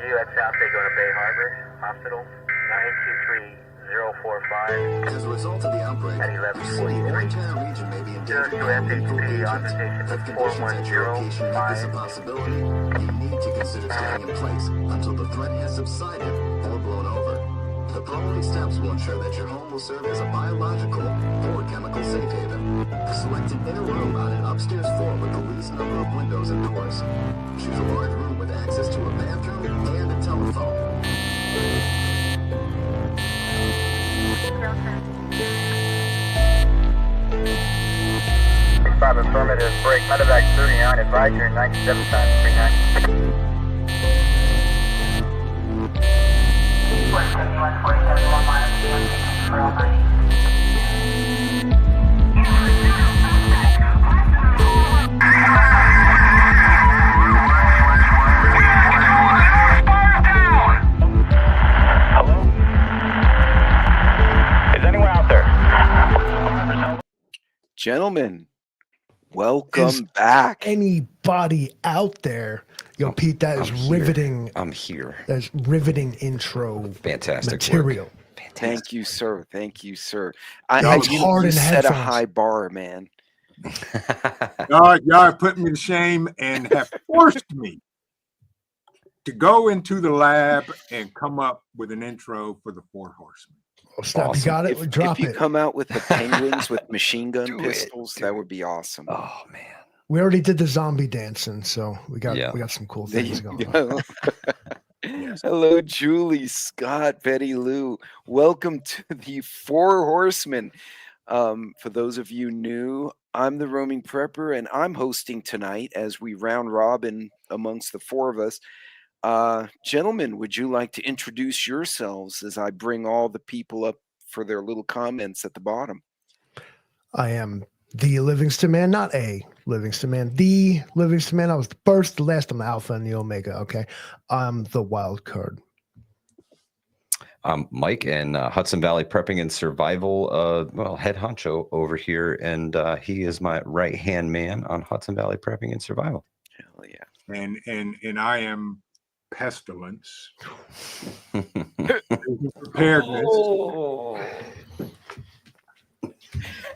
at South, they go to Bay Harbor Hospital, 923045. As a result of the outbreak, At your city or 11:43. entire region may be in danger Zero of to illegal SHTF, agents. authorization If is conditions at your location make this a 4105. possibility, you need to consider staying in place until the threat has subsided or blown over. The following steps will ensure that your home will serve as a biological or chemical safe haven. Select an inner room on an upstairs floor with the least number of windows and doors. Choose a large room with access to a bathroom and a telephone. 5 affirmative, break, medevac 39, advise your 97 times 39. 17147, 1 mile, for all 90. Hello? Is anyone out there? Gentlemen, welcome back. Anybody out there? Yo, Pete, that is riveting. I'm here. That's riveting intro Fantastic material. work. Fantastic. Thank you, sir. Thank you, sir. Hard you in set a headphones. high bar, man. Y'all have put me to shame and have forced me to go into the lab and come up with an intro for the Four Horsemen. Oh, snap, Awesome. you got it? If Drop you it. come out with the penguins with machine gun Do it, pistols, do that it. would be awesome. Oh man. We already did the zombie dancing, so we got some cool There things you going on. go. Hello, Julie, Scott, Betty Lou. Welcome to the Four Horsemen. For those of you new, I'm the roaming prepper, and I'm hosting tonight as we round robin amongst the four of us. Gentlemen, would you like to introduce yourselves as I bring all the people up for their little comments at the bottom? I am the Livingston Man, not a Livingston Man, the Livingston Man. I was the first, the last, I'm the Alpha and the Omega, okay? I'm the wild card. I'm Mike and Hudson Valley Prepping and Survival, head honcho over here, and he is my right-hand man on Hudson Valley Prepping and Survival. Hell yeah. And I am Pestilence. Preparedness.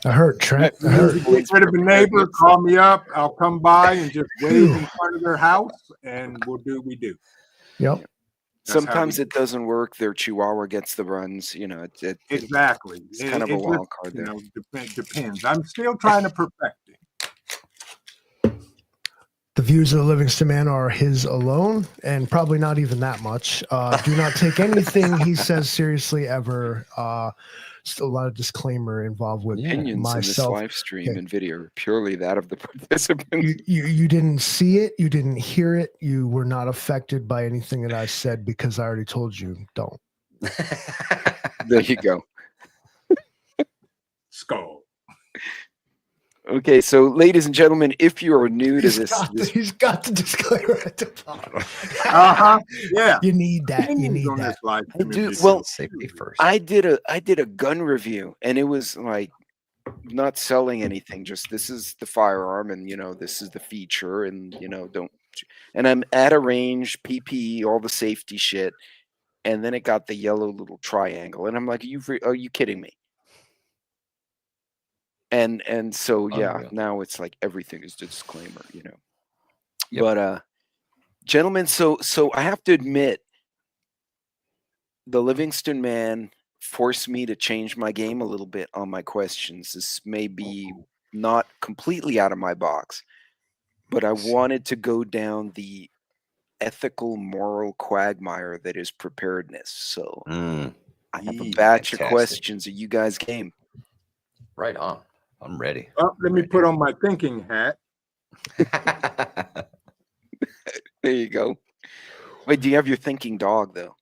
I heard Trent. I heard. Get rid of a neighbor, call me up. I'll come by and just wave in front of their house, and we'll do what we do. Yep. Sometimes it doesn't work. Their Chihuahua gets the runs. You know, Exactly. it's kind of a wild card there. Depends. I'm still trying to perfect it. The views of the Livingston Man are his alone, and probably not even that much. Do not take anything he says seriously ever. Still a lot of disclaimer involved with Opinions myself. in this live stream and video are purely that of the participants. You didn't see it, you didn't hear it, you were not affected by anything that I said because I already told you don't. There you go. Skull. Okay, so ladies and gentlemen, if you are new to this, He's got the disclaimer at the bottom. Yeah. You need that. You need On that. this live I stream, do. it's Well, Safety first. I did a gun review, and it was like not selling anything. Just this is the firearm, and this is the feature, and don't. And I'm at a range, PPE, all the safety shit, and then it got the yellow little triangle, and I'm like, are you kidding me? And so Unreal. now it's like everything is disclaimer, Yep. But gentlemen, so I have to admit, the Livingston Man forced me to change my game a little bit on my questions. This may be not completely out of my box, but I wanted to go down the ethical, moral quagmire that is preparedness. So I have a batch of Fantastic. questions. Are you guys game? Right on. I'm ready. Oh, let me put on my thinking hat. There you go. Wait, do you have your thinking dog though?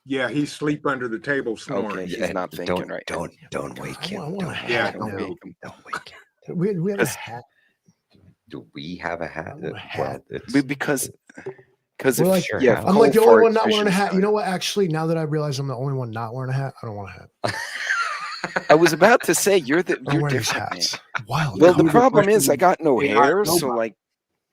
Yeah, he's asleep under the table snoring. Okay, he's not thinking don't, right. Don't wake him. I want Don't a Yeah, hat Don't now. wake him. Don't wake him. We have a Because- hat. Do we have a hat? want a hat. Because We're if like- Sure yeah, have. I'm like the coal only fart one not wearing a vision's hat. You not- know what? Actually, now that I realize I'm the only one not wearing a hat, I don't want a hat. I was about to say you're I don't you're wear these different, man. hats. Wild. Well, the the problem question is I got no is, hair, so nobody. like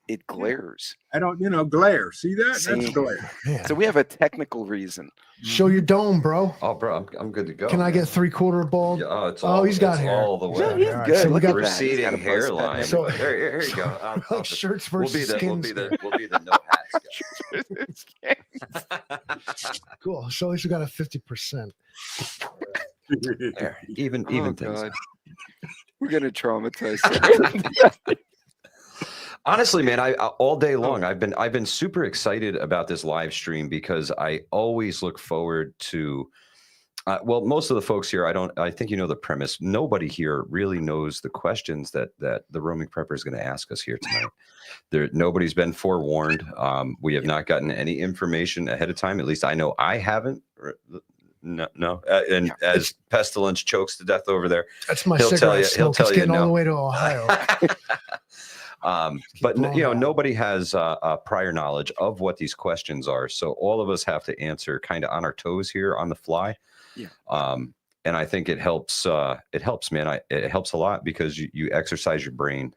it glares. I don't, glare. See that? See? That's glare. Man. So we have a technical reason. Show your dome, bro. Oh, bro, I'm good to go. Can I get 3/4 bald? Yeah, oh, it's Oh, all, he's got it's hair. all the He's way. got He's hair. All right, good. so we Look got at that. He's got Receding a buzz cut hairline. and So- Here you go. like shirts We'll versus be skins. the no hats guy. Cool. So at least we got a 50%. There, even Oh, things. God. We're gonna traumatize. Honestly, man, I all day long I've been super excited about this live stream because I always look forward to. Well, most of the folks here, I think you know the premise. Nobody here really knows the questions that the roaming prepper is going to ask us here tonight. Nobody's been forewarned. We have not gotten any information ahead of time. At least I know I haven't. No. And as Pestilence chokes to death over there, That's my he'll tell cigarette you. He'll smoke. tell It's you getting all no. the way to Ohio. But blowing out. nobody has prior knowledge of what these questions are, so all of us have to answer kind of on our toes here on the fly. Yeah. And I think it helps. It helps, man. It helps a lot because you exercise your brain,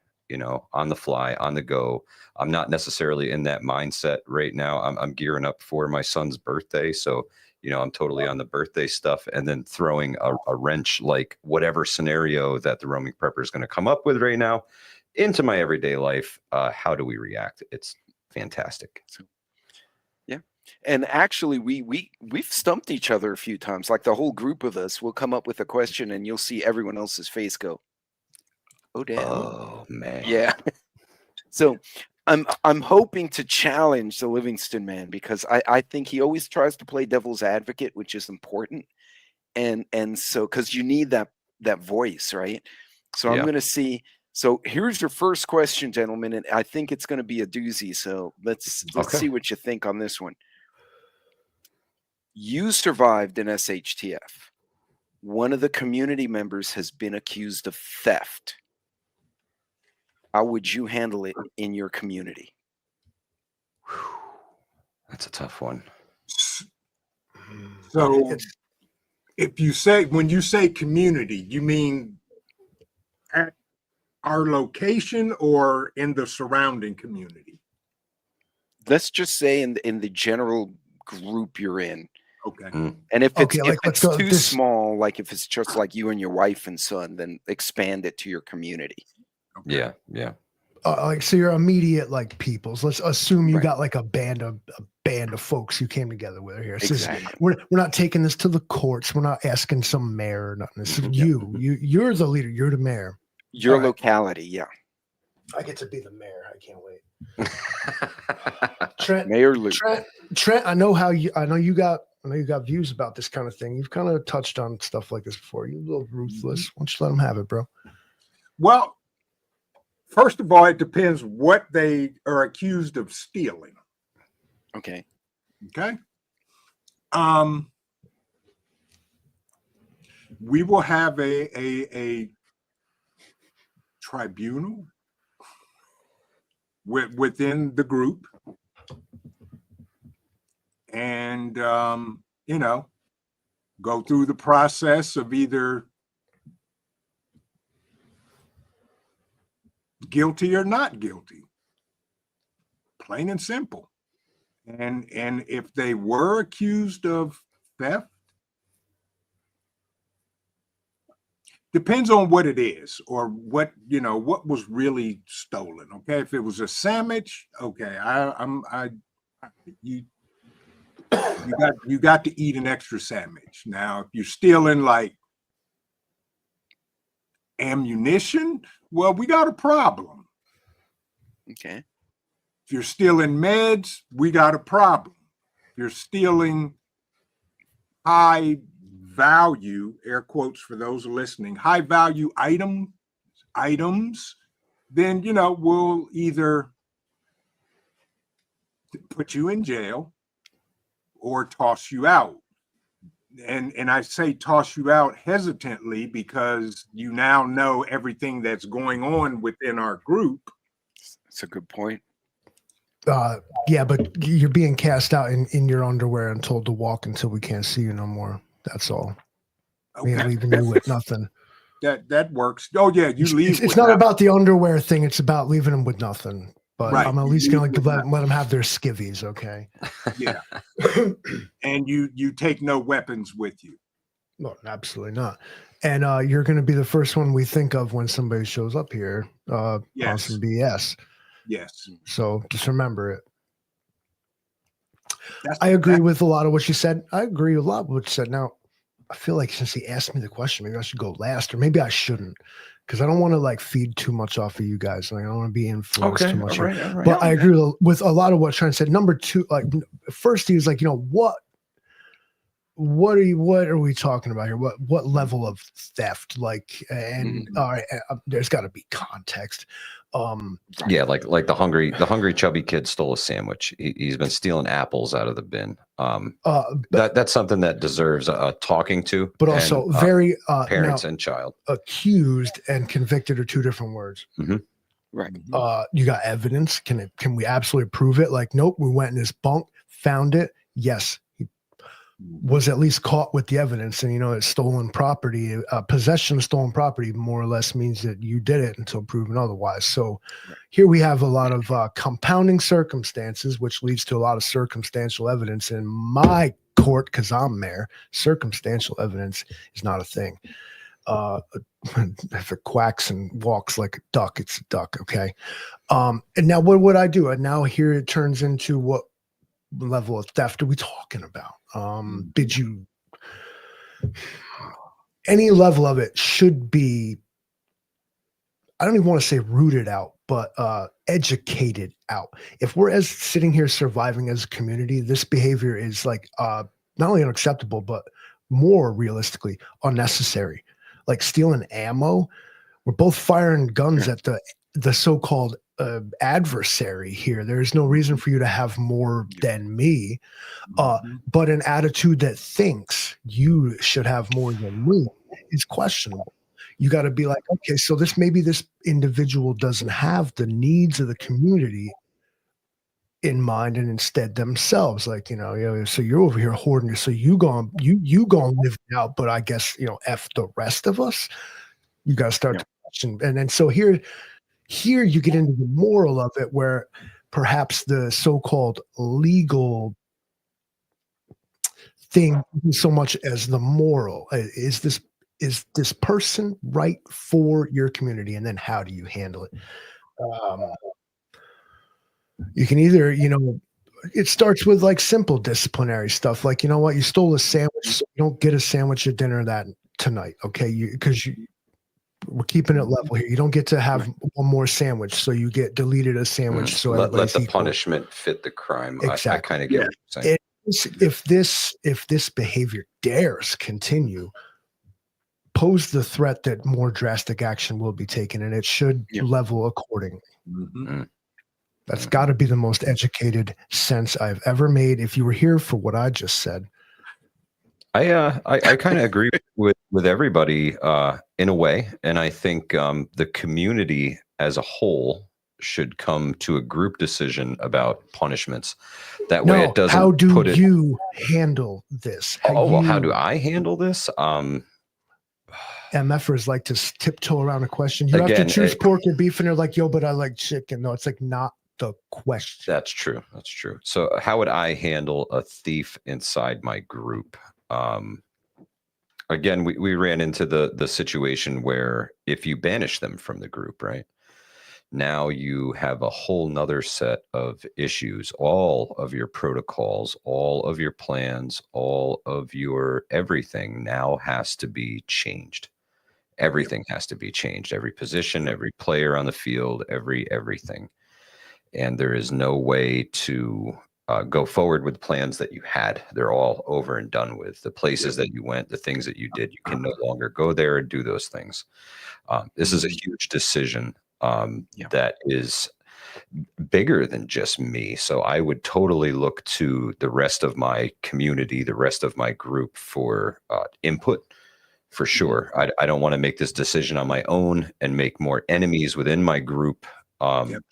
on the fly, on the go. I'm not necessarily in that mindset right now. I'm gearing up for my son's birthday, so I'm totally on the birthday stuff, and then throwing a wrench, like whatever scenario that the roaming prepper is going to come up with right now, into my everyday life. How do we react? It's fantastic. Yeah. And actually we've stumped each other a few times. Like the whole group of us will come up with a question and you'll see everyone else's face go, oh damn. Oh man. Yeah. So I'm hoping to challenge the Livingston Man because I think he always tries to play devil's advocate, which is important. And so because you need that voice, right? So I'm gonna see. So here's your first question, gentlemen, and I think it's going to be a doozy. So let's see what you think on this one. You survived an SHTF. One of the community members has been accused of theft. How would you handle it in your community? That's a tough one. So when you say community, you mean at our location or in the surrounding community? Let's just say in the general group you're in. Okay. And if it's, Okay, if it's too small, like if it's just like you and your wife and son, then expand it to your community. Okay. Yeah. So your immediate peoples. Let's assume you got like a band of folks you came together with here. So Exactly. we're not taking this to the courts. We're not asking some mayor or nothing. This is you're the leader. You're the mayor. Your locality, yeah. I get to be the mayor. I can't wait. Trent, Mayor Luke. Trent, I know you got views about this kind of thing. You've kind of touched on stuff like this before. You're a little ruthless. Why don't you let them have it, bro? Well, first of all, it depends what they are accused of stealing. Okay. Okay. We will have a tribunal within the group, and go through the process of either guilty or not guilty, plain and simple. And if they were accused of theft, depends on what it is or what was really stolen. Okay, if it was a sandwich, okay, you got to eat an extra sandwich. Now, if you're stealing like ammunition, well, we got a problem. Okay. If you're stealing meds, we got a problem. If you're stealing high value, air quotes for those listening, high value items, then we'll either put you in jail or toss you out. And I say toss you out hesitantly because you now know everything that's going on within our group. That's a good point. Yeah, but you're being cast out in your underwear and told to walk until we can't see you no more. That's all. We ain't leaving you with nothing. That works. Oh yeah, you leave. It's not about the underwear thing. It's about leaving them with nothing. but Right. I'm at least gonna let them have their skivvies, okay? Yeah. And you take no weapons with you. No, absolutely not. And you're going to be the first one we think of when somebody shows up here on Yes. some BS. Yes. So just remember it. I agree with a lot of what you said. I agree with a lot of what you said. Now, I feel like since he asked me the question, maybe I should go last, or maybe I shouldn't, because I don't want to like feed too much off of you guys. Like I don't want to be influenced too much. All right. But I agree with a lot of what Trent said. Number two, like first, he was like, what are we talking about here? What level of theft? Like, and all right, there's got to be context. Yeah, like the hungry chubby kid stole a sandwich. He's been stealing apples out of the bin. That's something that deserves talking to. But also very parents and child. Accused and convicted are two different words. Mm-hmm. Right. You got evidence? Can we absolutely prove it? Like, nope, we went in his bunk, found it. Yes, he was at least caught with the evidence. And it's stolen property. Possession of stolen property more or less means that you did it until proven otherwise. So here we have a lot of compounding circumstances, which leads to a lot of circumstantial evidence in my court, because I'm mayor. Circumstantial evidence is not a thing. If it quacks and walks like a duck, it's a duck. Okay. And now what would I do? And now here it turns into what level of theft are we talking about? Did you, any level of it should be, I don't even want to say rooted out, but educated out. If we're sitting here surviving as a community, this behavior is like not only unacceptable, but more realistically unnecessary. Like stealing ammo, we're both firing guns at the so-called adversary here. There is no reason for you to have more than me, but an attitude that thinks you should have more than me is questionable. You got to be like, okay, so maybe this individual doesn't have the needs of the community in mind, and instead themselves, like, so you're over here hoarding, so you gonna live it out, but I guess, F the rest of us. You got to start to question. And then so here you get into the moral of it, where perhaps the so-called legal thing isn't so much as the moral. Is this person right for your community? And then how do you handle it? You can either, it starts with like simple disciplinary stuff. Like, you stole a sandwich, so you don't get a sandwich at dinner tonight. Okay. Because we're keeping it level here. You don't get to have one more sandwich, so you get deleted a sandwich. So let the punishment fit the crime. Exactly. I kind of get what you're saying. If this behavior dares continue, pose the threat that more drastic action will be taken, and it should level accordingly. Mm-hmm. That's got to be the most educated sense I've ever made. If you were here for what I just said. I kind of agree with everybody in a way, and I think the community as a whole should come to a group decision about punishments. That way, it doesn't. How do you handle this? How do I handle this? MFers like to tiptoe around a question. You have to choose pork or beef, and they're like, "Yo, but I like chicken." No, it's like not the question. That's true. So, how would I handle a thief inside my group? Again, we ran into the situation where if you banish them from the group, right? Now you have a whole nother set of issues. All of your protocols, all of your plans, all of your everything now has to be changed. Everything has to be changed. Every position, every player on the field, everything. And there is no way to go forward with plans that you had. They're all over and done with. The places that you went, the things that you did, you can no longer go there and do those things. This is a huge decision that is bigger than just me. So I would totally look to the rest of my community, the rest of my group for input, for sure. I don't want to make this decision on my own and make more enemies within my group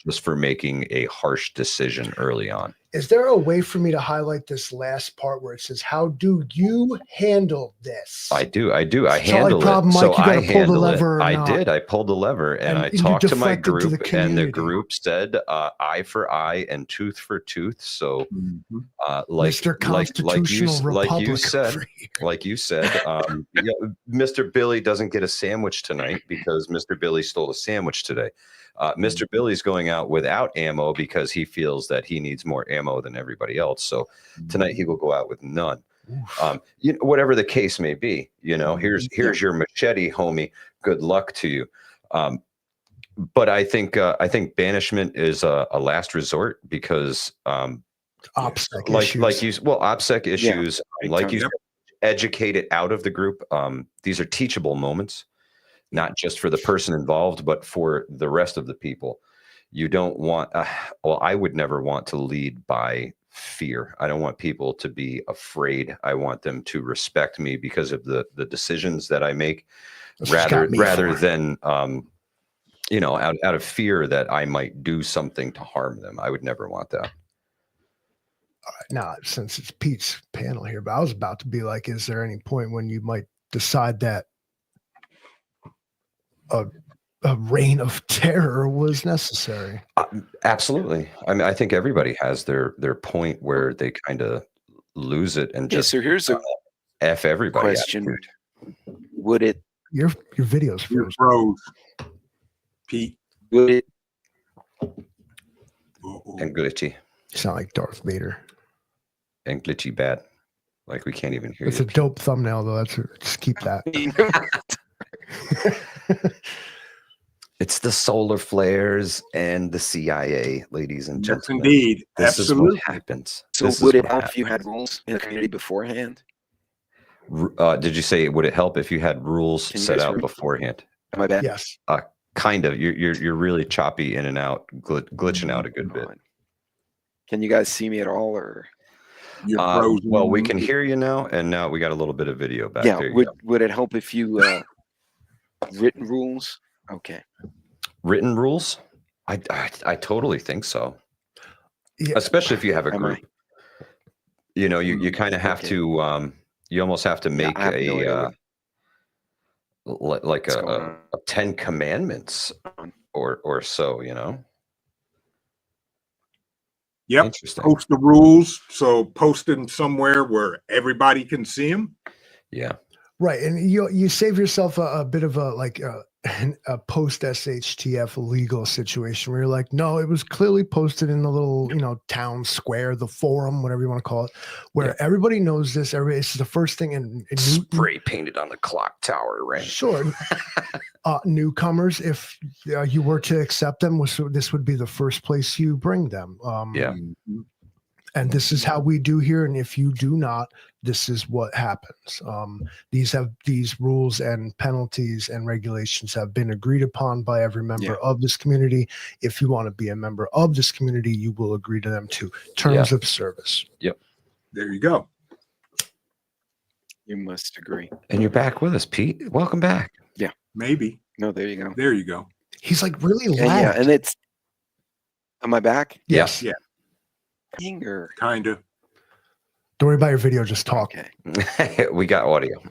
just for making a harsh decision early on. Is there a way for me to highlight this last part where it says, "How do you handle this"? I do. I Charlie handle problem, it. Mike, So you gotta I pull the handle lever or it. I not. did. I pulled the lever and I And you talked to my deflected to group, the and the community. group said eye for eye and tooth for tooth. So, like, Mr. Constitutional Republic like you said, yeah, Mr. Billy doesn't get a sandwich tonight because Mr. Billy stole a sandwich today. Mr. Billy's going out without ammo because he feels that he needs more ammo than everybody else. So tonight he will go out with none. You know, whatever the case may be, you know, here's your machete, homie. Good luck to you. But I think banishment is a last resort because OPSEC OPSEC issues, big like time. you said, educate it out of the group. These are teachable moments, not just for the person involved, but for the rest of the people. You don't want, well, I would never want to lead by fear. I don't want people to be afraid. I want them to respect me because of the decisions that I make, rather than, you know, out of fear that I might do something to harm them. I would never want that. Now, since it's Pete's panel here, but I was about to be like, is there any point when you might decide that a reign of terror was necessary? Absolutely. I mean, I think everybody has their point where they kind of lose it and just so here's a F everybody. question. Would it Your videos You're froze. froze, Pete. would it And glitchy. You sound like Darth Vader. And glitchy bad. Like we can't even hear It's you. a dope thumbnail though. Just keep that. It's the solar flares and the CIA, ladies and Yes, gentlemen. indeed. This Absolutely. is what happens. So This is would it what help if you had rules in the community beforehand? Did you say would it help if you had rules Can you set guys out hear me? beforehand? Am I bad? Yes. Kind of. You're really choppy in and out, glitching out a good bit. Can you guys see me at all, or You're frozen. Well, we can hear you now, and now we got a little bit of video back yeah? there. Would it help if you written rules? Okay. Written rules? I totally think so. Yeah. Especially if you have a Am group. I? You know, you kind of have Okay. to you almost have to make I have no idea like what's going a 10 commandments or so, you know. Yep. Interesting. Post the rules. So post them somewhere where everybody can see them. Yeah. Right. And you save yourself a bit of a post SHTF legal situation where you're like, no, it was clearly posted in the little, town square, the forum, whatever you want to call it, where everybody knows this. This is the first thing in Spray painted on the clock tower, right? Sure. Newcomers, if you were to accept them, this would be the first place you bring them. Yeah. And this is how we do here. And if you do not, this is what happens. These rules and penalties and regulations have been agreed upon by every member of this community. If you want to be a member of this community, you will agree to them too. Terms of service. Yep. There you go. You must agree. And you're back with us, Pete. Welcome back. Yeah. Maybe. No, there you go. There you go. He's like really loud. Yeah, and it's. Am I back? Yes. Yeah. Or Kind of. Don't worry about your video. Just talk. okay. We got audio.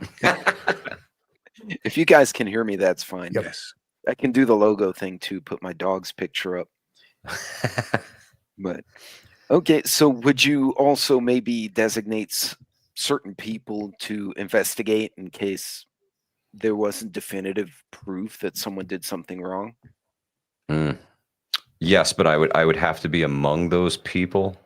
If you guys can hear me, that's fine. Yep. Yes. I can do the logo thing too. Put my dog's picture up. But okay, so would you also maybe designate certain people to investigate in case there wasn't definitive proof that someone did something wrong? Yes, but I would have to be among those people.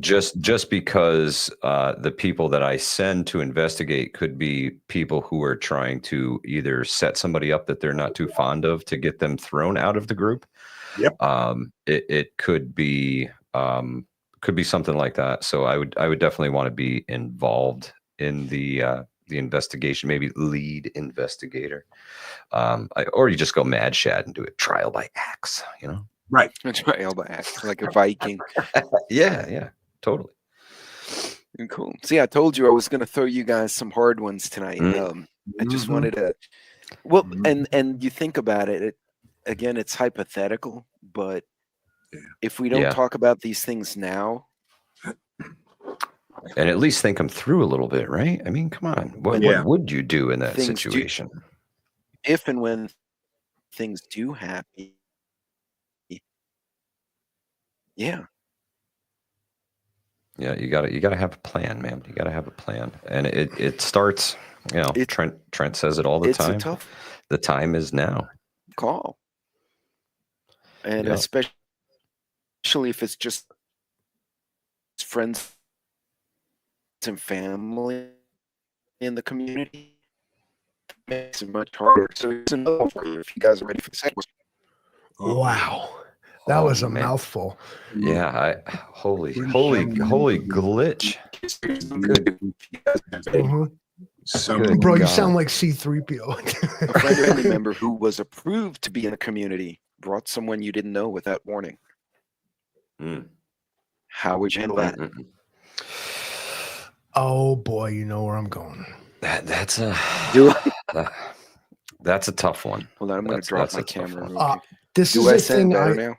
Just because the people that I send to investigate could be people who are trying to either set somebody up that they're not too fond of to get them thrown out of the group. Yep. It could be something like that. So I would definitely want to be involved in the investigation, maybe lead investigator, or you just go mad shad and do it trial by axe, you know. Right. Trial by axe, like a Viking. Yeah, totally. Cool. See, I told you I was going to throw you guys some hard ones tonight. I just wanted to. Well, and you think about it, again, it's hypothetical, but if we don't Yeah. talk about these things now, And at least think them through a little bit, right? I mean, come on. What would you do in that Things situation? if and when things do happen, yeah, Yeah, you gotta have a plan, man. You gotta have a plan. And it starts, you know, Trent says it all the it's time. a tough The time is now. call, and Yeah. especially if it's just friends and family in the community, it makes it much harder. So here's another one for you if you guys are ready for the second question. Wow. That Oh, was a man. mouthful. Yeah, holy glitch. Good. Mhm. Good Bro, you God. sound like C-3PO. A friend or family member who was approved to be in the community brought someone you didn't know without warning. Mm. How would you handle that? Mm-mm. Oh boy, you know where I'm going. That's a that's a tough one. Hold on, I'm going to drop my camera real quick. This Do is I a sound thing better now?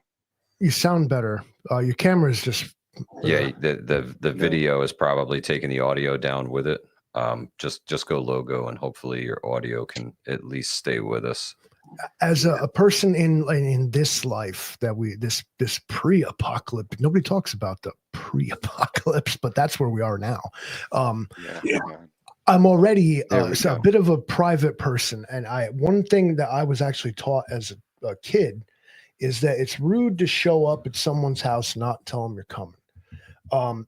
You sound better. Your camera is just Yeah, the video is probably taking the audio down with it. Just go logo, and hopefully your audio can at least stay with us. as a person in this life that this pre-apocalypse. Nobody talks about the pre-apocalypse, but that's where we are now. Yeah. I'm already There we so a go. bit of a private person, and one thing that I was actually taught as a kid is that it's rude to show up at someone's house, not tell them you're coming.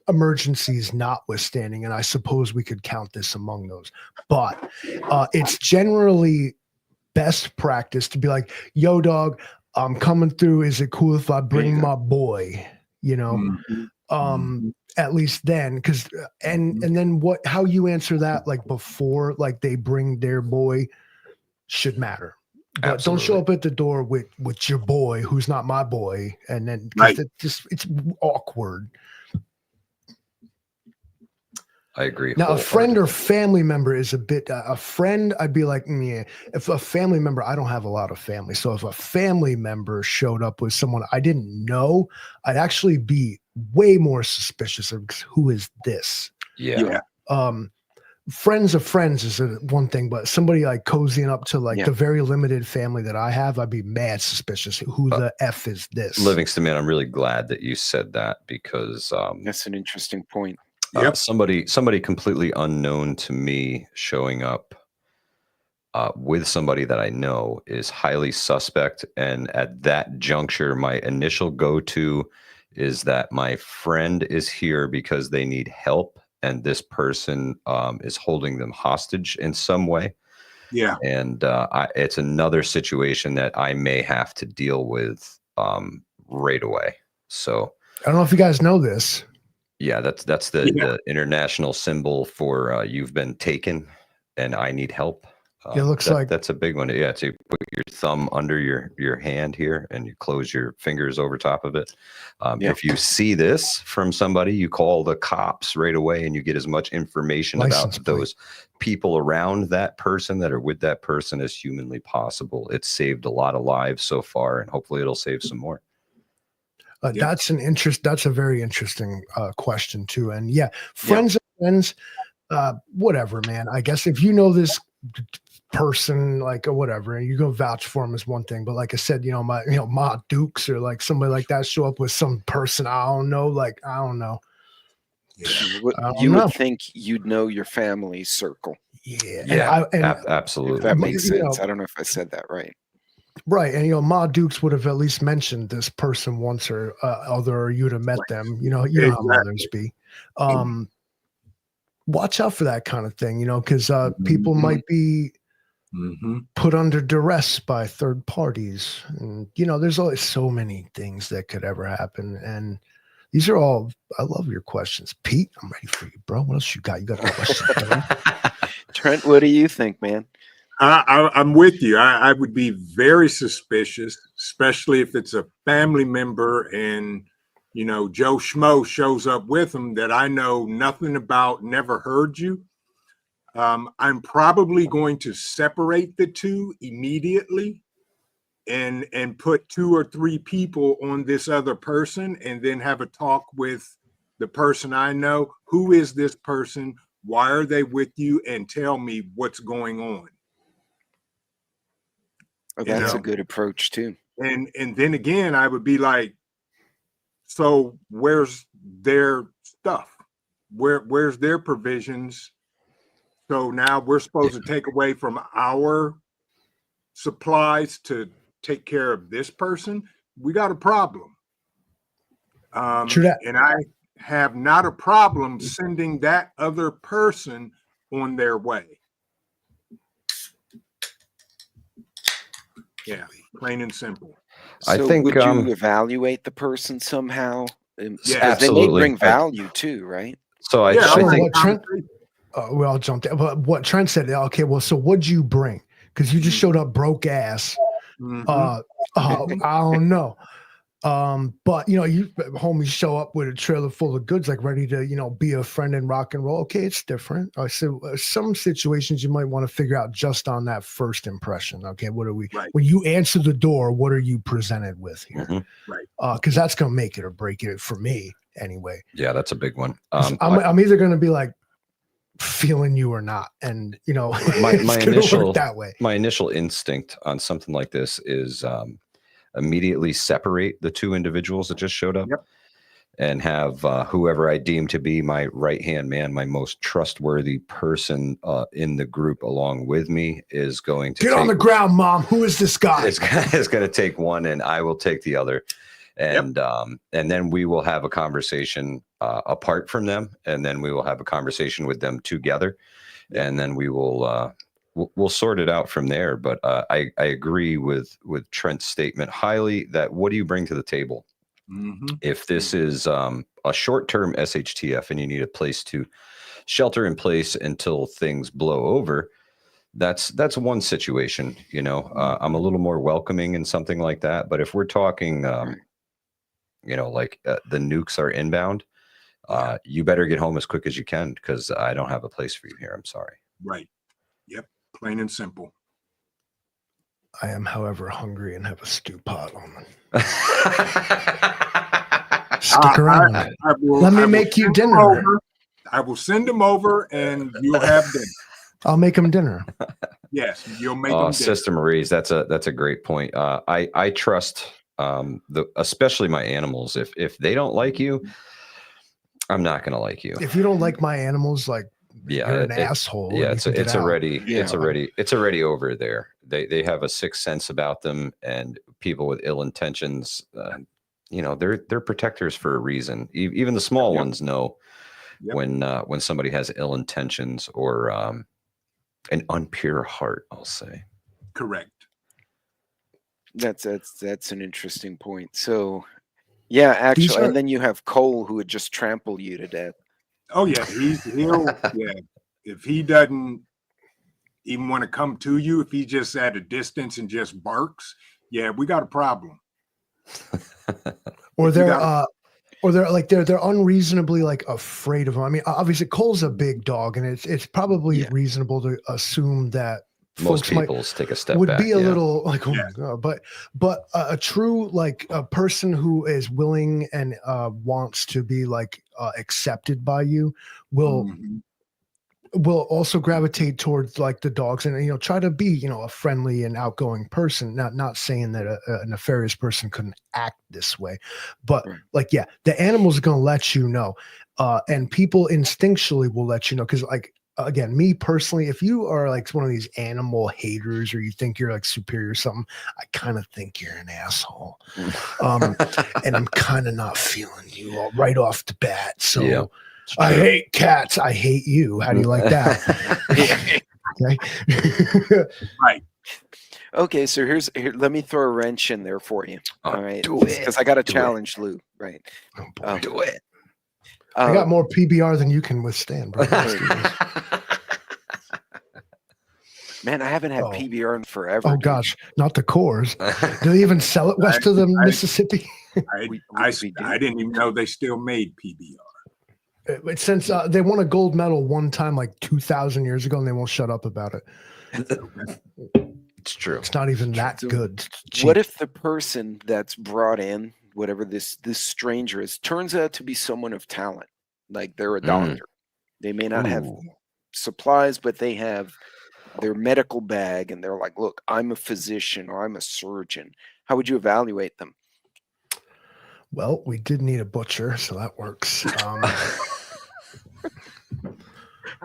Emergencies notwithstanding, and I suppose we could count this among those, but it's generally best practice to be like, yo, dog, I'm coming through. Is it cool if I bring my boy? You know, at least then, because and then how you answer that, like before, like they bring their boy, should matter. But Absolutely. don't show up at the door with your boy who's not my boy, and then Right. it's awkward. I agree. Now, a friend or family member is a bit. A friend, I'd be like, yeah. If a family member, I don't have a lot of family, so if a family member showed up with someone I didn't know, I'd actually be way more suspicious of who is this. Yeah. Friends of friends is one thing, but somebody like cozying up to like the very limited family that I have, I'd be mad suspicious. Who the F is this? Livingston Man, I'm really glad that you said that, because That's an interesting point. somebody completely unknown to me showing up with somebody that I know is highly suspect. And at that juncture, my initial go-to is that my friend is here because they need help, and this person is holding them hostage in some way. Yeah. And it's another situation that I may have to deal with right away. So I don't know if you guys know this. yeah, that's the international symbol for you've been taken and I need help. It looks like that's a big one. Yeah, so you put your thumb under your hand here and you close your fingers over top of it. If you see this from somebody, you call the cops right away, and you get as much information about those people around that person that are with that person as humanly possible. It's saved a lot of lives so far, and hopefully it'll save some more. That's a very interesting question too. And friends and friends, whatever, man. I guess if you know this person, like, or whatever, and you go vouch for him is one thing. But like I said, Ma Dukes or like somebody like that show up with some person I don't know. Like, I don't know. You would think you'd know your family circle. Yeah. Absolutely. If that makes sense. I don't know if I said that right. Right. And, Ma Dukes would have at least mentioned this person once or other, or you'd have met them. You know how mothers be. Watch out for that kind of thing, because people might be put under duress by third parties. And, there's always so many things that could ever happen. And these are all, I love your questions. Pete, I'm ready for you, bro. What else you got? You got a question? Trent, what do you think, man? I'm with you. I would be very suspicious, especially if it's a family member and, Joe Schmo shows up with them that I know nothing about, never heard you. I'm probably going to separate the two immediately and put 2 or 3 people on this other person, and then have a talk with the person I know. Who is this person? Why are they with you? And tell me what's going on. Oh, that's a good approach too. And then again, I would be like, so where's their stuff? Where's their provisions? So now we're supposed to take away from our supplies to take care of this person. We got a problem. True that. And I have not a problem sending that other person on their way. Yeah, plain and simple. So I think would you evaluate the person somehow? Yeah, absolutely. They may bring value too, right? So I Yeah, think well, I'll jump in. But what Trent said, okay, well, so what'd you bring? Because you just showed up broke ass. I don't know. But you homies show up with a trailer full of goods, like ready to, be a friend and rock and roll. Okay, it's different. So some situations you might want to figure out just on that first impression. Okay, what are we? Right. When you answer the door, what are you presented with here? Right. Because that's gonna make it or break it for me anyway. Yeah, that's a big one. I'm either gonna be like feeling you or not, and my initial work that way. My initial instinct on something like this is immediately separate the 2 individuals that just showed up. Yep. And have whoever I deem to be my right-hand man, my most trustworthy person in the group along with me, is going to get on the ground, Mom. Who is this guy? Is going to take one, and I will take the other, and then we will have a conversation apart from them, and then we will have a conversation with them together, and then we will we'll sort it out from there. But I agree with Trent's statement highly that what do you bring to the table? If this is a short-term SHTF and you need a place to shelter in place until things blow over, that's one situation. I'm a little more welcoming in something like that. But if we're talking, the nukes are inbound, you better get home as quick as you can, because I don't have a place for you here. I'm sorry. Right. Yep. Plain and simple. I am, however, hungry and have a stew pot on them. Stick around. Let me make you dinner. I will send them over, and you'll have dinner. I'll make them dinner. Yes, you'll make them dinner. Sister Marie's, that's a great point. I trust especially my animals. If they don't like you, I'm not going to like you. If you don't like my animals, you're an asshole. Yeah, it's already over there. They have a sixth sense about them, and people with ill intentions, they're protectors for a reason. Even the small ones know when somebody has ill intentions or an unpure heart, I'll say. Correct. That's an interesting point. So yeah, actually, and then you have Cole, who would just trample you to death. Oh yeah, he'll if he doesn't even want to come to you, if he's just at a distance and just barks, we got a problem. Or they're unreasonably afraid of him. I mean, obviously Cole's a big dog, and it's probably reasonable to assume that most people take a step back. Would be a little like, oh my God, but a true a person who is willing and wants to be accepted by you will also gravitate towards the dogs, and try to be a friendly and outgoing person. Not saying that a nefarious person couldn't act this way, but the animals are going to let you know, and people instinctually will let you know, because again, me personally, if you are one of these animal haters, or you think you're superior or something, I kind of think you're an asshole. And I'm kind of not feeling you right off the bat. So I hate cats. I hate you. How do you like that? Okay. Right. Okay, so here, let me throw a wrench in there for you. All right. Because I got to challenge Lou. Right. Do it. I got more PBR than you can withstand, bro. Man, I haven't had PBR in forever. Oh, gosh. Not the cores. Do they even sell it west of the Mississippi? I didn't even know they still made PBR. Since they won a gold medal one time 2,000 years ago, and they won't shut up about it. It's true. It's not even that good. It's what if the person that's brought in, whatever this stranger is, turns out to be someone of talent? Like they're a doctor. They may not have supplies, but they have their medical bag, and they're like, look, I'm a physician or I'm a surgeon. How would you evaluate them? Well, we did need a butcher, so that works.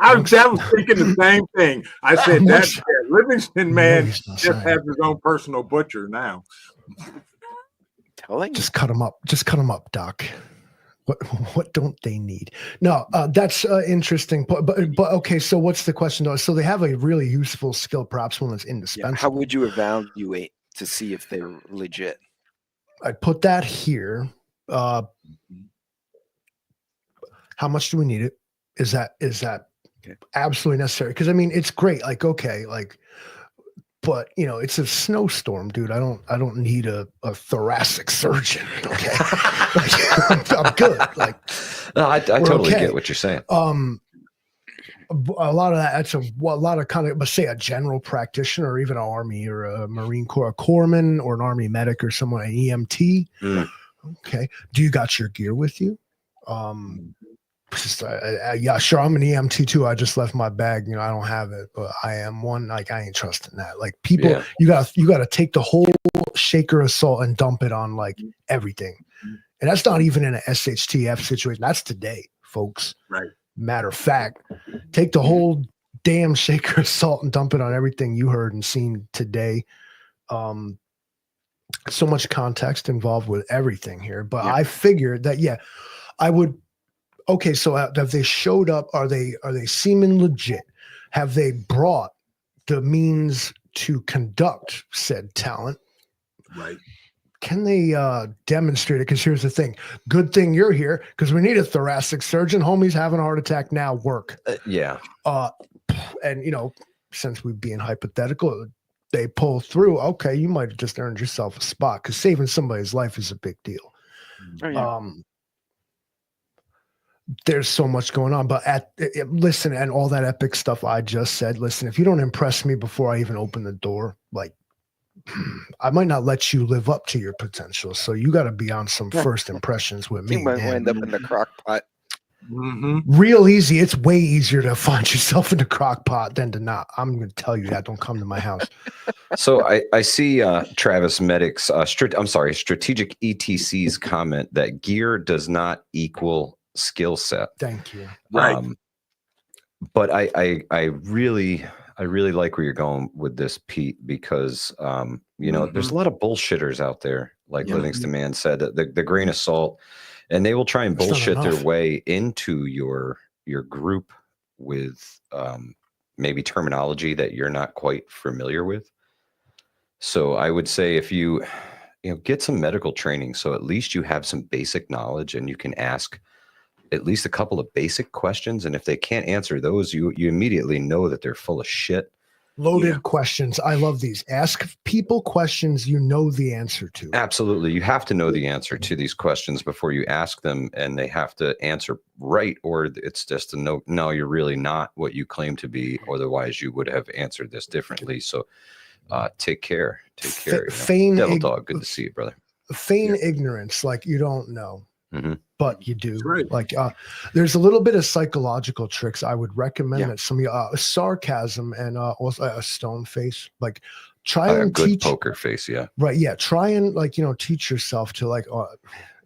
I was thinking the same thing. I said that Livingston Man just has his own personal butcher now. Just cut him up. Just cut him up, Doc. What don't they need? No, that's interesting. But okay, so what's the question though? So they have a really useful skill, perhaps one that's indispensable. How would you evaluate to see if they're legit? I'd put that here. How much do we need it? Is that absolutely necessary? Because I mean, it's great. Like, okay, like, but you know, it's a snowstorm, dude. I don't need a thoracic surgeon. Okay, I'm good. Like, no, I totally get what you're saying. A lot of that. That's a lot of kind of, let's say, a general practitioner, or even an Army or a Marine Corps, a corpsman, or an Army medic, or someone, an EMT. Okay. Do you got your gear with you? Yeah, sure. I'm an EMT too. I just left my bag. You know, I don't have it, but I am one. Like, I ain't trusting that. Like, people, you got to take the whole shaker of salt and dump it on like everything. And that's not even in an SHTF situation. That's today, folks. Right. Matter of fact, take the whole damn shaker of salt and dump it on everything you heard and seen today. So much context involved with everything here, but I figured that, I would. Okay, so have they showed up? Are they seeming legit? Have they brought the means to conduct said talent? Right. Can they demonstrate it? Because here's the thing. Good thing you're here, because we need a thoracic surgeon. Homie's having a heart attack now. Work. And you know, since we're being hypothetical, they pull through. Okay, you might have just earned yourself a spot, because saving somebody's life is a big deal. Oh, yeah. There's so much going on, but listen, and all that epic stuff I just said, listen, if you don't impress me before I even open the door, like, I might not let you live up to your potential. So you got to be on some first impressions with me. You might wind up in the crock pot. Real easy. It's way easier to find yourself in the crock pot than to not. I'm going to tell you that. Don't come to my house. So I see Travis Medic's, Strategic ETC's comment that gear does not equal skill set. Thank you. Right. But I really like where you're going with this, Pete, because you know, there's a lot of bullshitters out there, like Livingston Man said, the grain of salt, and they will try and bullshit their way into your group with maybe terminology that you're not quite familiar with. So I would say if you get some medical training, so at least you have some basic knowledge and you can ask at least a couple of basic questions. And if they can't answer those, you immediately know that they're full of shit. Loaded questions. I love these. Ask people questions you know the answer to. Absolutely. You have to know the answer to these questions before you ask them, and they have to answer right, or it's just a no, you're really not what you claim to be. Otherwise you would have answered this differently. So take care. Devil Dog, good to see you, brother. Feign ignorance, like you don't know. But you do. Right. Like there's a little bit of psychological tricks I would recommend that some of you sarcasm and also a stone face, like try and good teach poker face. Try and teach yourself to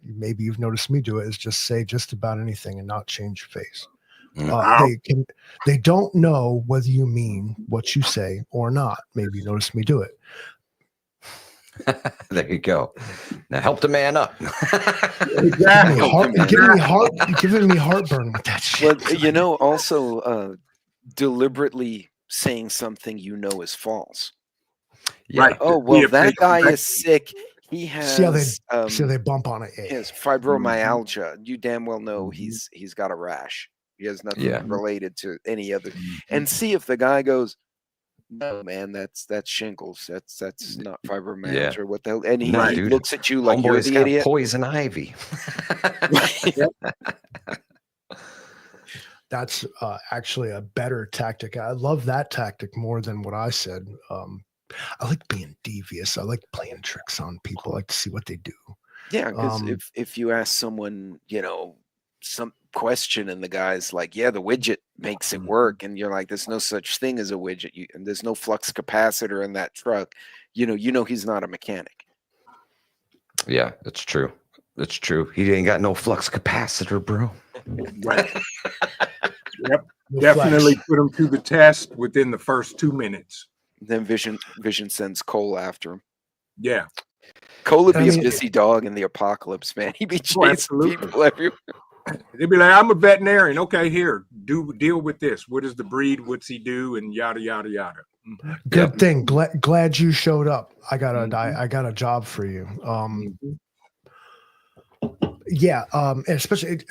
maybe you've noticed me do it, is just say just about anything and not change your face. They don't know whether you mean what you say or not. Maybe you notice me do it. There you go. Now help the man up. Giving me heartburn with that shit. Well, also deliberately saying something is false. Right. Oh, well, that guy is sick. He has. See how they bump on it. He has fibromyalgia. You damn well know he's got a rash. He has nothing related to any other. And see if the guy goes, no, man, that's shingles. That's not fibromyalgia. What the hell? And he looks at you like you're the idiot. Poison ivy. That's actually a better tactic. I love that tactic more than what I said. I like being devious. I like playing tricks on people. I like to see what they do. Yeah, because if you ask someone, some question and the guy's like, yeah, the widget makes it work, and you're like, there's no such thing as a widget, and there's no flux capacitor in that truck, you know he's not a mechanic. Yeah, it's true. It's true. He ain't got no flux capacitor, bro. Right. Yep. No Definitely flex. put him to the test within the first 2 minutes. Then Vision sends Cole after him. Yeah. Cole would I be mean, a busy dog in the apocalypse, man. He'd be chasing absolutely. people everywhere. They'd be like, I'm a veterinarian. Okay, here, deal with this. What is the breed? What's he do? And yada yada yada. Good thing. Glad you showed up. I got a Mhm. I got a job for you. Mhm. Yeah. And especially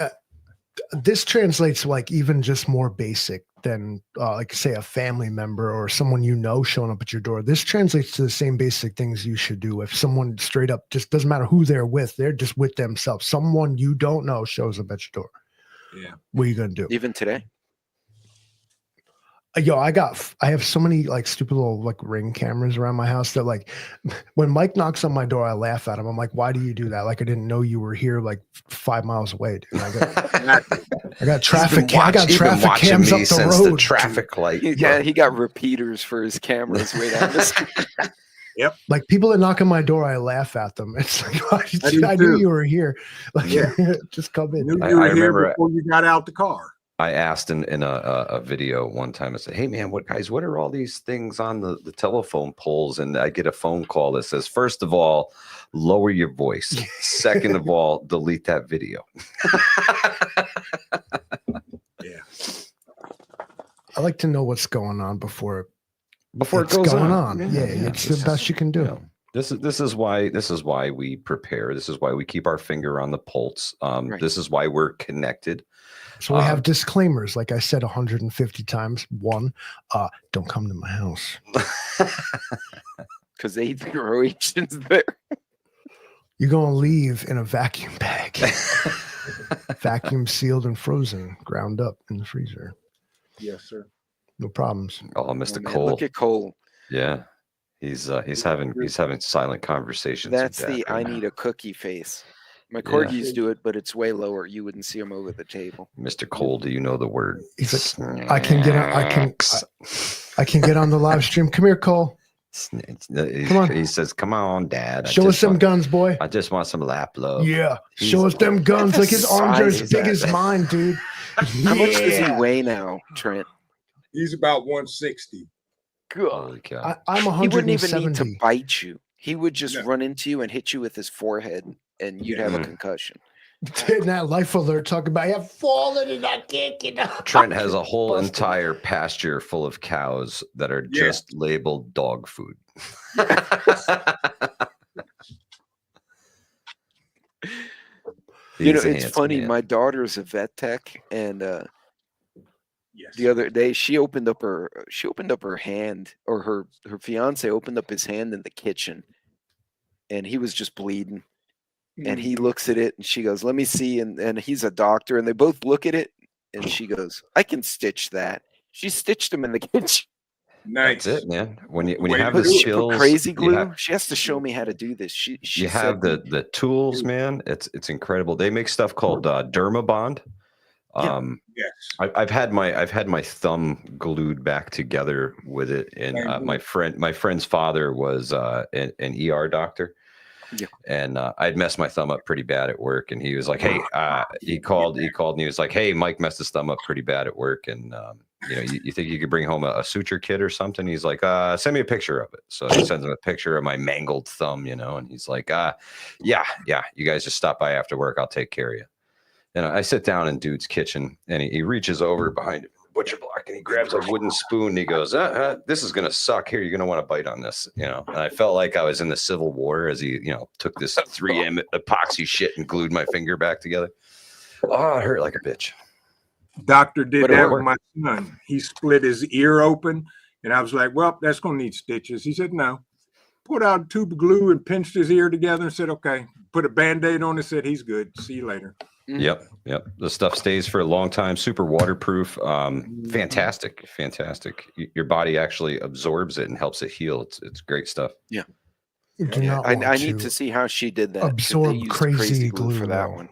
this translates like even just more basic than like say a family member or someone showing up at your door. This translates to the same basic things you should do if someone straight up just doesn't matter who they're just with themselves. Someone you don't know shows up at your door. Yeah. What are you gonna do? Even today. Yo, I have so many like stupid little like Ring cameras around my house that like when Mike knocks on my door, I laugh at him. I'm like, why do you do that? Like I didn't know you were here like 5 miles away, dude. I got traffic cams up the since road. the traffic light. He got repeaters for his cameras way down the street. Yep. Like people that knock on my door, I laugh at them. It's like I do knew too. you were here. Like Yeah. just come in. Knew I you were here remember- before you got out the car. I asked in a video one time, I said, hey man, what are all these things on the telephone poles? And I get a phone call that says, first of all, lower your voice. Second of all, delete that video. Yeah. I like to know what's going on before It it's goes going on. Yeah, Yeah, it's the best you can do. You know, this is why we prepare. This is why we keep our finger on the pulse. Right. This is why we're connected. So we have disclaimers, like I said 150 times. One, don't come to my house. Because they throw agents there. You're gonna leave in a vacuum bag. Vacuum sealed and frozen, ground up in the freezer. Yes, sir. No problems. Oh, Mr. Man, Cole. look at Cole. Yeah. He's having silent conversations. That's with Dad the right I now. need a cookie face. My Yeah. corgis do it, but it's way lower. You wouldn't see them over the table. Mr. Cole, do you know the word? He's like, I can get on the live stream. Come here, Cole. Come on. He says, "Come on, Dad. Show us them guns, boy. I just want some lap love." Yeah. Show us them guns. Like his arms are as size big is as that? mine, dude. How much does he Yeah. weigh now, Trent? He's about 160. God. Holy cow! I'm He wouldn't even need to 170. bite you. He would just No. run into you and hit you with his forehead, and you'd have a Mm. concussion. In that life alert talking about you have fallen and I can't get up. Trent has a whole Busted. entire pasture full of cows that are Yeah. just labeled dog food. You know, He's a it's handsome funny. man. My daughter's a vet tech, and Yes. the other day she opened up her hand, or her fiance opened up his hand in the kitchen, and he was just bleeding. And he looks at it, and she goes, "Let me see." And he's a doctor, and they both look at it, and she goes, "I can stitch that." She stitched him in the kitchen. Nice. That's it, man. When you Way have to the do it. She put skills, crazy you glue. have- She has to show me how to do this. She you have said, the tools, man. It's incredible. They make stuff called Dermabond. Yeah. Yes. I've had my thumb glued back together with it, and my friend's father was an ER doctor. Yeah. And I'd messed my thumb up pretty bad at work, and he was like, "Hey," he called and he was like, "Hey, Mike messed his thumb up pretty bad at work, and you think you could bring home a suture kit or something?" He's like, "Send me a picture of it." So he sends him a picture of my mangled thumb, and he's like, yeah, you guys just stop by after work. I'll take care of you." And I sit down in dude's kitchen, and he reaches over behind butcher block, and he grabs a wooden spoon, and he goes, "This is gonna suck. Here, you're gonna want to bite on this." And I felt like I was in the Civil War as he, took this 3M epoxy shit and glued my finger back together. Oh, it hurt like a bitch. Doctor did But it that worked. with my son. He split his ear open, and I was like, "Well, that's gonna need stitches." He said, "No." pulled out a tube of glue and pinched his ear together and said, okay, put a Band-Aid on it, said he's good. See you later. Yep. The stuff stays for a long time, super waterproof. Fantastic. Your body actually absorbs it and helps it heal. It's great stuff. Yeah. You do not I want need to to see how she did that. 'cause absorb they used crazy glue for glue, that though. one.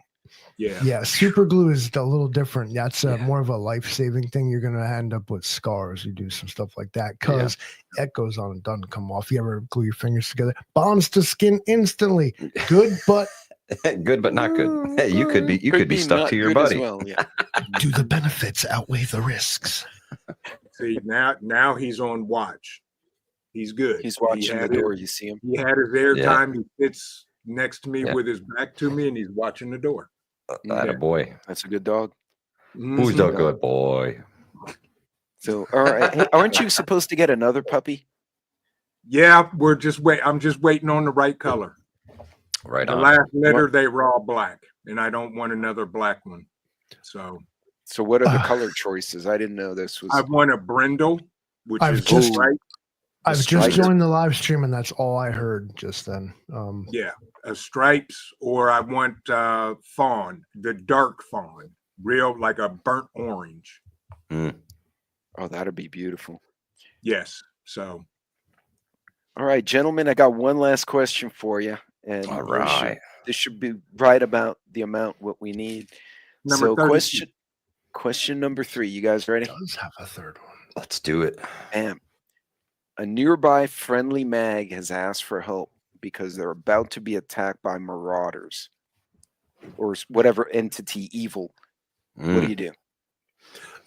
Yeah. Super glue is a little different. That's more of a life-saving thing. You're going to end up with scars. You do some stuff like that because it goes on and doesn't come off. You ever glue your fingers together? Bonds to skin instantly. Good, but good, but not good. Hey, you could be stuck to your buddy. Well, yeah. do the benefits outweigh the risks? See, now he's on watch. He's good. He's watching the door. You see him. He had his airtime. Yeah. He sits next to me with his back to me, and he's watching the door. Boy. That's a good dog. Who's the good boy? So, all right. Hey, aren't you supposed to get another puppy? Yeah, I'm just waiting on the right color. Right the on. last litter, they were all black, and I don't want another black one. So what are the color choices? I didn't know this was. I want a brindle, which I've is just- white. I've just joined the live stream, and that's all I heard just then. Yeah, a stripes, or I want fawn, the dark fawn, real like a burnt orange. Oh, that'd be beautiful. Yes. So, all right, gentlemen, I got one last question for you, and All right. this should be right about the amount what we need. Number So 32. question number 3. You guys ready? Does have a third one. Let's do it. Bam. A nearby friendly mag has asked for help because they're about to be attacked by marauders or whatever entity evil. What do you do?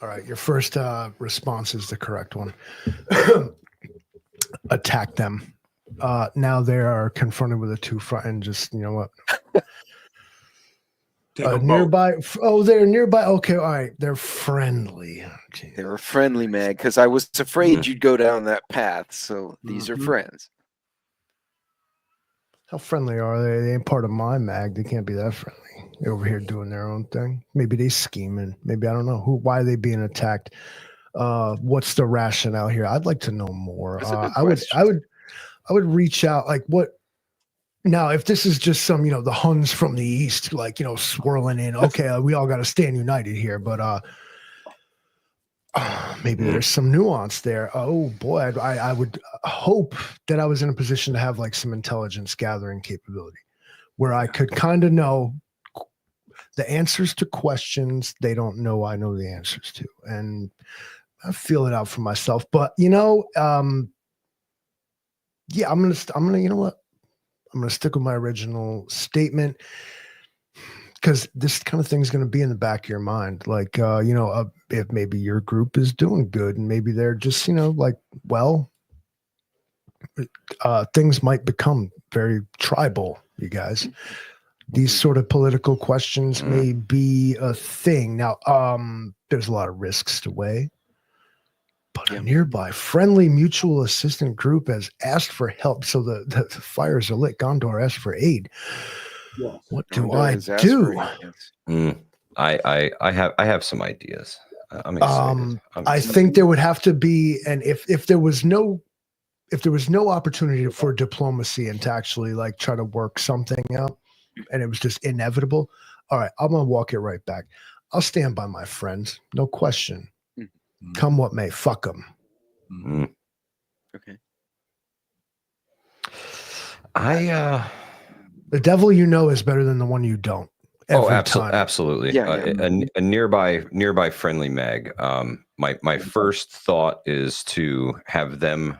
All right, your first response is the correct one. Attack them. Now they are confronted with a 2-front and just, you know what? Take a boat. Nearby. Oh, they're nearby. Okay, all right. They're friendly. Jeez. They're a friendly mag because I was afraid you'd go down that path. So these are friends. How friendly are they? They ain't part of my mag. They can't be that friendly. They're over here doing their own thing. Maybe they scheming. Maybe I don't know why are they being attacked. What's the rationale here? I'd like to know more. That's a good I would question. reach out. Like what? Now, if this is just some, the Huns from the east, like swirling in. Okay, we all got to stand united here. But maybe there's some nuance there. Oh boy, I would hope that I was in a position to have like some intelligence gathering capability, where I could kind of know the answers to questions they don't know I know the answers to, and I feel it out for myself. But yeah, I'm gonna, you know what? I'm gonna stick with my original statement because this kind of thing is going to be in the back of your mind. Like, if maybe your group is doing good and maybe they're just, things might become very tribal, you guys. These sort of political questions may be a thing. Now, there's a lot of risks to weigh, but a nearby friendly mutual assistant group has asked for help. So the fires are lit. Gondor asked for aid. Yes. What do Gondor I has asked do? for it, yes. I have some ideas. I'm excited. I think there would have to be, and if there was no opportunity for diplomacy and to actually like try to work something out, and it was just inevitable. All right, I'm gonna walk it right back. I'll stand by my friends, no question. Come what may, fuck them. Okay. The devil you know is better than the one you don't. Absolutely. Yeah. A nearby friendly mag. My first thought is to have them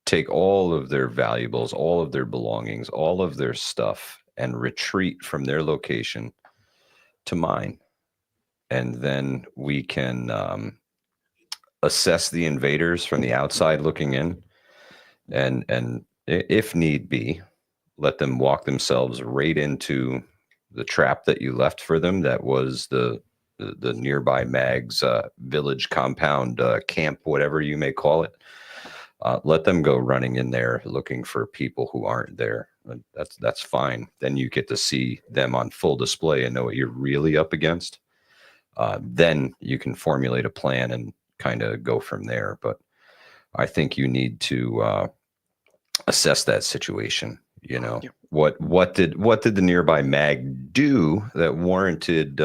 take all of their valuables, all of their belongings, all of their stuff, and retreat from their location to mine. And then we can assess the invaders from the outside looking in, and if need be, let them walk themselves right into the trap that you left for them. That was the nearby mag's village compound, camp, whatever you may call it. Let them go running in there looking for people who aren't there. That's fine. Then you get to see them on full display and know what you're really up against. Then you can formulate a plan and kind of go from there. But I think you need to assess that situation. You know, Yeah. what did the nearby mag do that warranted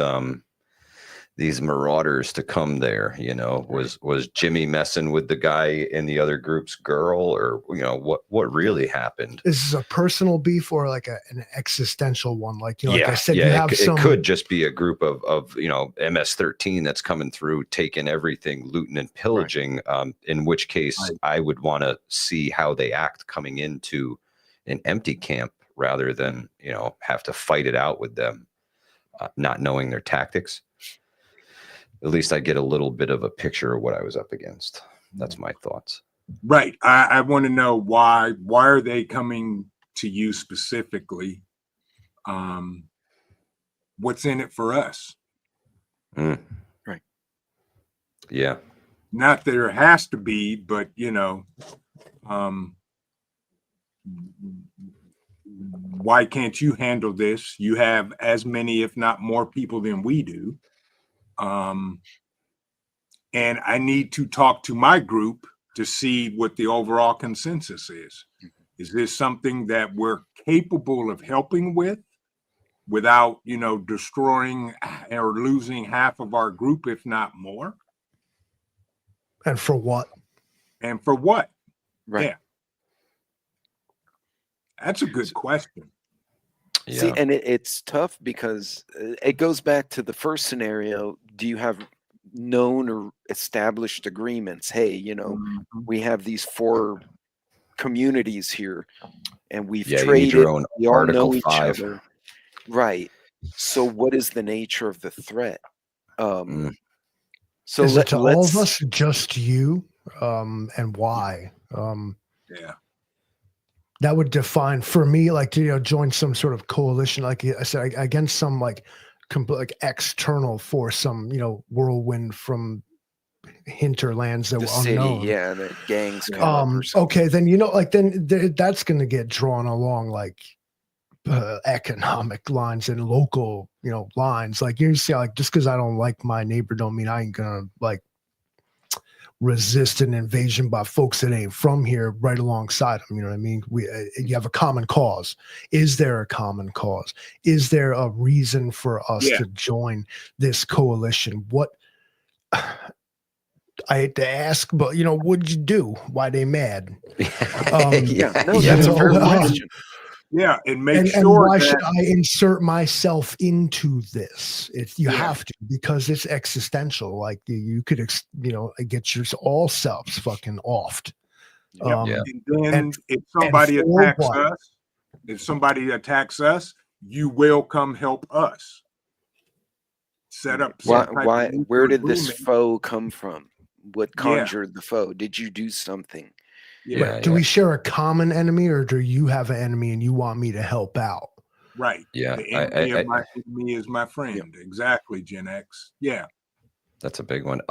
these marauders to come there? You know, was Jimmy messing with the guy in the other group's girl, or you know, what really happened? Is this a personal beef or like an existential one? Like, you know, like I Yeah, said, yeah, you have it could just be a group of you know, MS-13 that's coming through, taking everything, looting and pillaging. In which case, I would want to see how they act coming into an empty camp rather than, you know, have to fight it out with them, not knowing their tactics. At least I get a little bit of a picture of what I was up against. That's my thoughts. Right. I want to know why are they coming to you specifically? What's in it for us? Right. Yeah. Not that there has to be, but you know, why can't you handle this? You have as many, if not more people than we do. And I need to talk to my group to see what the overall consensus is. Is this something that we're capable of helping with without, you know, destroying or losing half of our group, if not more? And for what? And for what? Right. Yeah. That's a good question. Yeah. See, and it's tough because it goes back to the first scenario. Do you have known or established agreements? Hey, you know, we have these 4 communities here, and we've Yeah, you traded. need your own We all Article know each 5. other, right? So, what is the nature of the threat? So Is it to all of let's us, just you, and why? Yeah. That would define for me, like, you know, join some sort of coalition, like I said, against some like external force, some, you know, whirlwind from hinterlands that the were city, unknown. yeah, the gangs come up or something. Okay, then, you know, like then that's going to get drawn along like economic lines and local, you know, lines. Like you see, like just because I don't like my neighbor, don't mean I ain't gonna like resist an invasion by folks that ain't from here right alongside them. You know what I mean? You have a common cause. Is there a common cause? Is there a reason for us to join this coalition? What I hate to ask, but you know, what'd you do? Why they mad? That's a fair question. Yeah, and make and sure why that, should I insert myself into this? You have to, because it's existential. Like you could, you know, get your all selves fucking offed. And then if somebody attacks us, you will come help us. Set up. Where did this foe come from? What conjured the foe? Did you do something? Do we share a common enemy, or do you have an enemy and you want me to help out? Right. Yeah. The enemy of my enemy is my friend. Yeah. Exactly, Gen X. Yeah. That's a big one.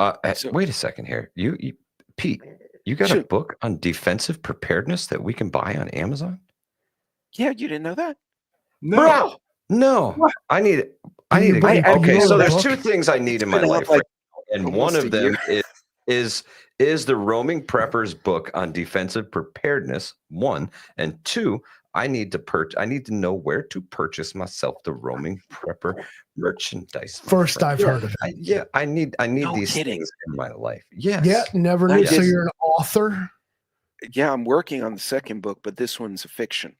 Wait a second here. You Pete, you got a book on defensive preparedness that we can buy on Amazon? Yeah, you didn't know that? No. Bro, no. What? I need it. Okay, so there's 2 things I need in my life. Like, and one of them is the Roaming Preppers book on defensive preparedness, 1, and 2, I need to know where to purchase myself the Roaming Prepper merchandise. First, I've heard of it. I need these things in my life. Yes. Yeah, never knew. So you're an author? Yeah, I'm working on the second book, but this one's a fiction.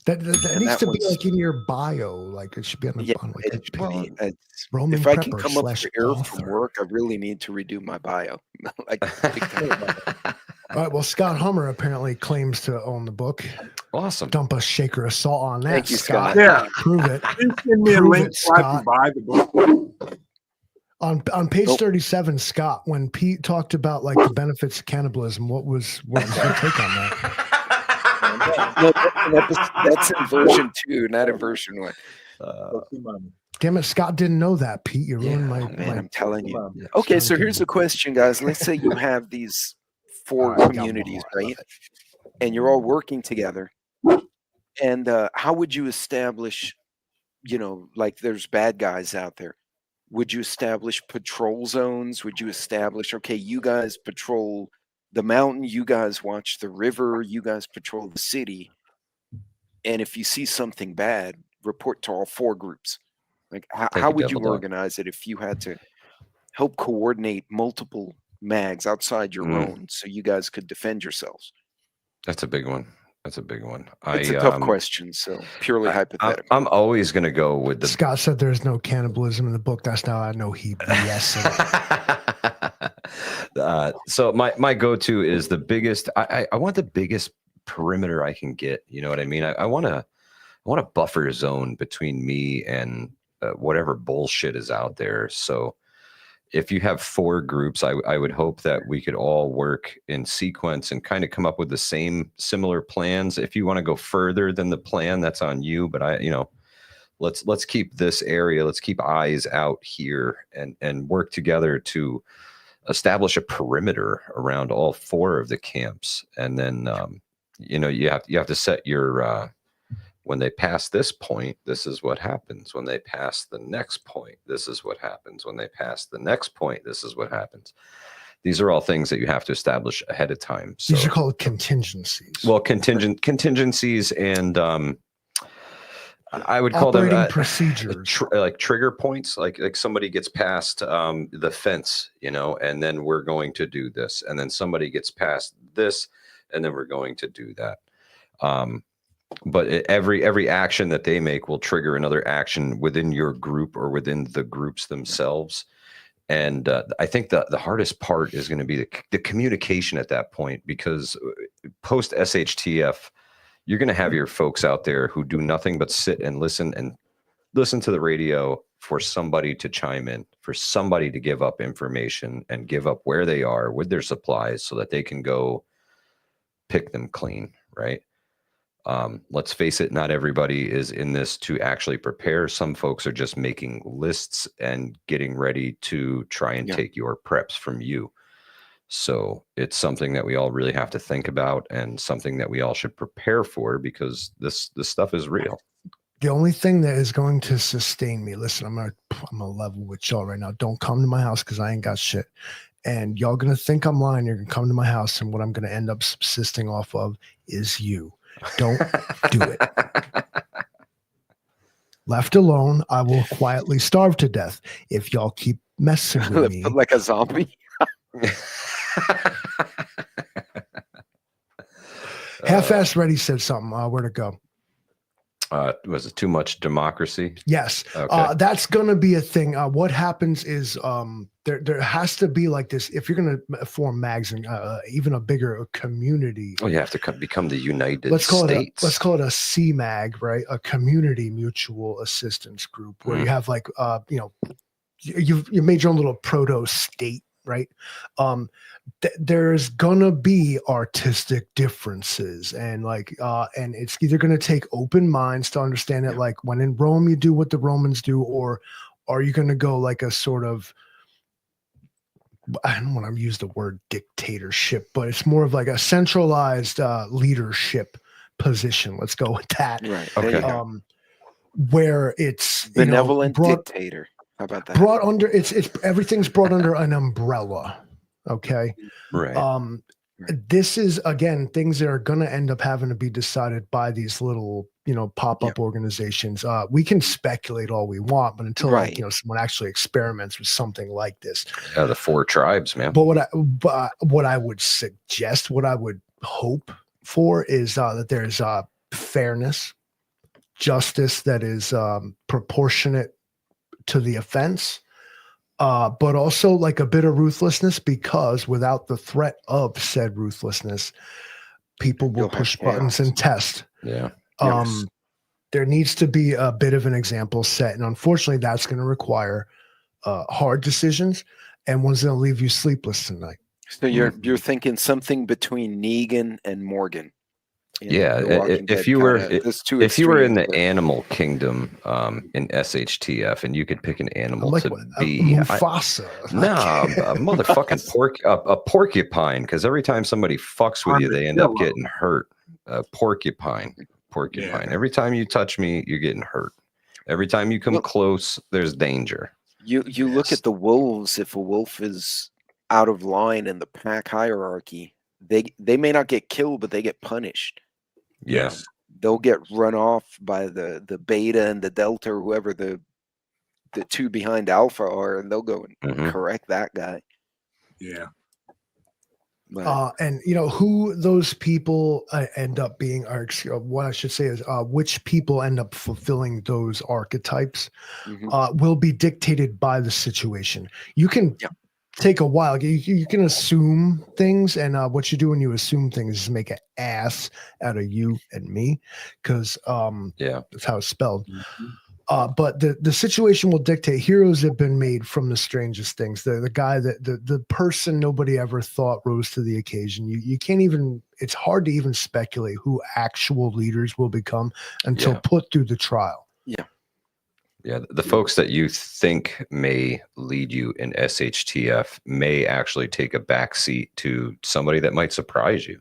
That needs to be like in your bio. Like it should be on the bottom. Like if I can come up for air from work, I really need to redo my bio. All right. Well, Scott Hummer apparently claims to own the book. Awesome. Dump a shaker of salt on that. Thank you, Scott. Yeah. Prove it. Send me a link so I can buy the book. On page 37, Scott, when Pete talked about like the benefits of cannibalism, what was your take on that? That's in version 2, not in version 1. Damn it, Scott didn't know that, Pete. You ruined my I'm telling you. Okay, so here's the question, guys. Let's say you have these 4 communities, right? And you're all working together. And how would you establish, you know, like there's bad guys out there. Would you establish patrol zones? Would you establish, okay, you guys patrol, the mountain, you guys watch the river, you guys patrol the city. And if you see something bad, report to all 4 groups. Like, Take how a would you double dog. organize it if you had to help coordinate multiple mags outside your own so you guys could defend yourselves? That's a big one. That's a big one. It's a tough question, so purely hypothetical. I'm always going to go with the Scott said there's no cannibalism in the book. That's now I know he BSing. So my go-to is the biggest. I want the biggest perimeter I can get. You know what I mean? I want a buffer zone between me and whatever bullshit is out there. So if you have 4 groups, I would hope that we could all work in sequence and kind of come up with the similar plans. If you want to go further than the plan, that's on you. But let's keep this area, let's keep eyes out here and work together to establish a perimeter around all 4 of the camps. And then you have to set your when they pass this point, this is what happens. When they pass the next point, this is what happens. When they pass the next point, this is what happens. These are all things that you have to establish ahead of time. So, these are called contingencies. Well, contingencies and I would call operating them procedures, like trigger points. Like somebody gets past the fence, and then we're going to do this, and then somebody gets past this, and then we're going to do that. But every action that they make will trigger another action within your group or within the groups themselves. And I think the hardest part is going to be the communication at that point, because post SHTF, you're going to have your folks out there who do nothing but sit and listen to the radio for somebody to chime in, for somebody to give up information and give up where they are with their supplies so that they can go pick them clean, right? Let's face it, not everybody is in this to actually prepare. Some folks are just making lists and getting ready to try and take your preps from you. So it's something that we all really have to think about and something that we all should prepare for, because this stuff is real. The only thing that is going to sustain me, listen, I'm gonna level with y'all right now. Don't come to my house because I ain't got shit. And y'all gonna think I'm lying. You're gonna come to my house, and what I'm gonna end up subsisting off of is you. Don't do it. Left alone, I will quietly starve to death if y'all keep messing with me. Like a zombie? Half-assed Ready said something. Where to go? Was it too much democracy? Yes. Okay. That's going to be a thing. What happens is there has to be like this. If you're going to form mags and even a bigger community. Oh, you have to become the United Let's call States. Let's call it a CMAG, right? A community mutual assistance group, where you have like, you made your own little proto state, right? There's gonna be artistic differences, and and it's either gonna take open minds to understand that, like, when in Rome you do what the Romans do, or are you gonna go like a sort of, I don't want to use the word dictatorship, but it's more of like a centralized leadership position. Let's go with that. Right. Okay. Where it's benevolent dictator. How about that? Brought under it's everything's brought under an umbrella. Okay. Right. This is, again, things that are going to end up having to be decided by these little, pop-up organizations. We can speculate all we want, but until someone actually experiments with something like this. Yeah, the 4 tribes, man. But what I would suggest, what I would hope for is that there's fairness, justice that is proportionate to the offense. But also like a bit of ruthlessness, because without the threat of said ruthlessness, people will push buttons and test. Yeah. There needs to be a bit of an example set. And unfortunately, that's going to require hard decisions and one's going to leave you sleepless tonight. So you're thinking something between Negan and Morgan. Yeah, if you were in the animal kingdom in SHTF, and you could pick an animal to be Mufasa. A motherfucking a porcupine, because every time somebody fucks with you, they end up getting hurt. Porcupine. Yeah. Every time you touch me, you're getting hurt. Every time you come close, there's danger. You look at the wolves. If a wolf is out of line in the pack hierarchy, they may not get killed, but they get punished. Yes. They'll get run off by the beta and the delta, or whoever the two behind alpha are, and they'll go and correct that guy. Yeah. But, And who those people end up being, or what I should say is which people end up fulfilling those archetypes will be dictated by the situation. You can take a while. You can assume things, and what you do when you assume things is make an ass out of you and me, because that's how it's spelled. But the situation will dictate. Heroes have been made from the strangest things. The guy the person nobody ever thought rose to the occasion. You can't even. It's hard to even speculate who actual leaders will become until put through the trial. Yeah, the folks that you think may lead you in SHTF may actually take a backseat to somebody that might surprise you.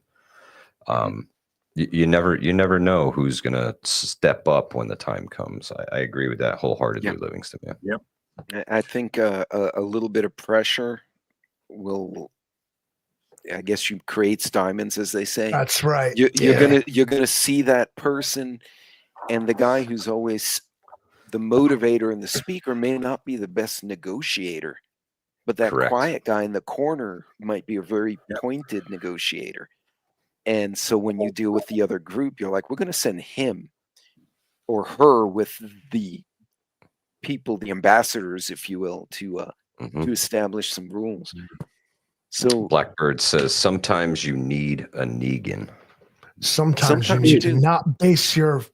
You never know who's going to step up when the time comes. I agree with that wholeheartedly, Livingston Man. Yep. I think a little bit of pressure will, I guess, you creates diamonds, as they say. That's right. You're gonna see that person, and the guy who's always the motivator and the speaker may not be the best negotiator, but that quiet guy in the corner might be a very pointed negotiator. And so when you deal with the other group, you're like, we're going to send him or her with the people, the ambassadors, if you will, to establish some rules. So Blackbird says sometimes you need a Negan. Sometimes you need to not base your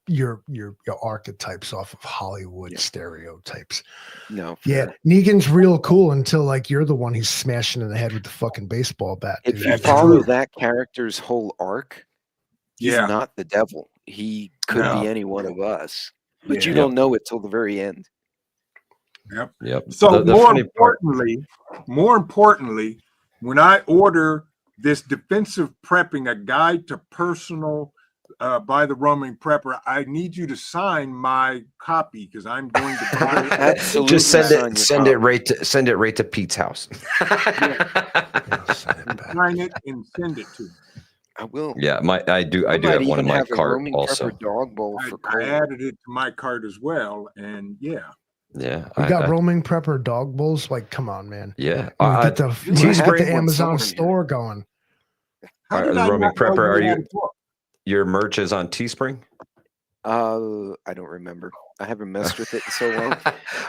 archetypes off of Hollywood stereotypes. No. Negan's real cool until like you're the one he's smashing in the head with the fucking baseball bat. If you follow that character's whole arc, he's not the devil. He could be any one of us, but you don't know it till the very end. Yep. So more importantly, when I order this defensive prepping, a guide to personal by the roaming prepper, I need you to sign my copy because I'm going to buy it. Absolutely. Just send it right to Pete's house. Sign it and send it to me. I will. Yeah, I do have one in my cart also. Dog bowl for I added it to my cart as well, and yeah. We got roaming prepper dog bowls. Like, come on, man. Yeah, get the Amazon store going. How did the roaming prepper, are you? Book? Your merch is on Teespring? I don't remember. I haven't messed with it in so long.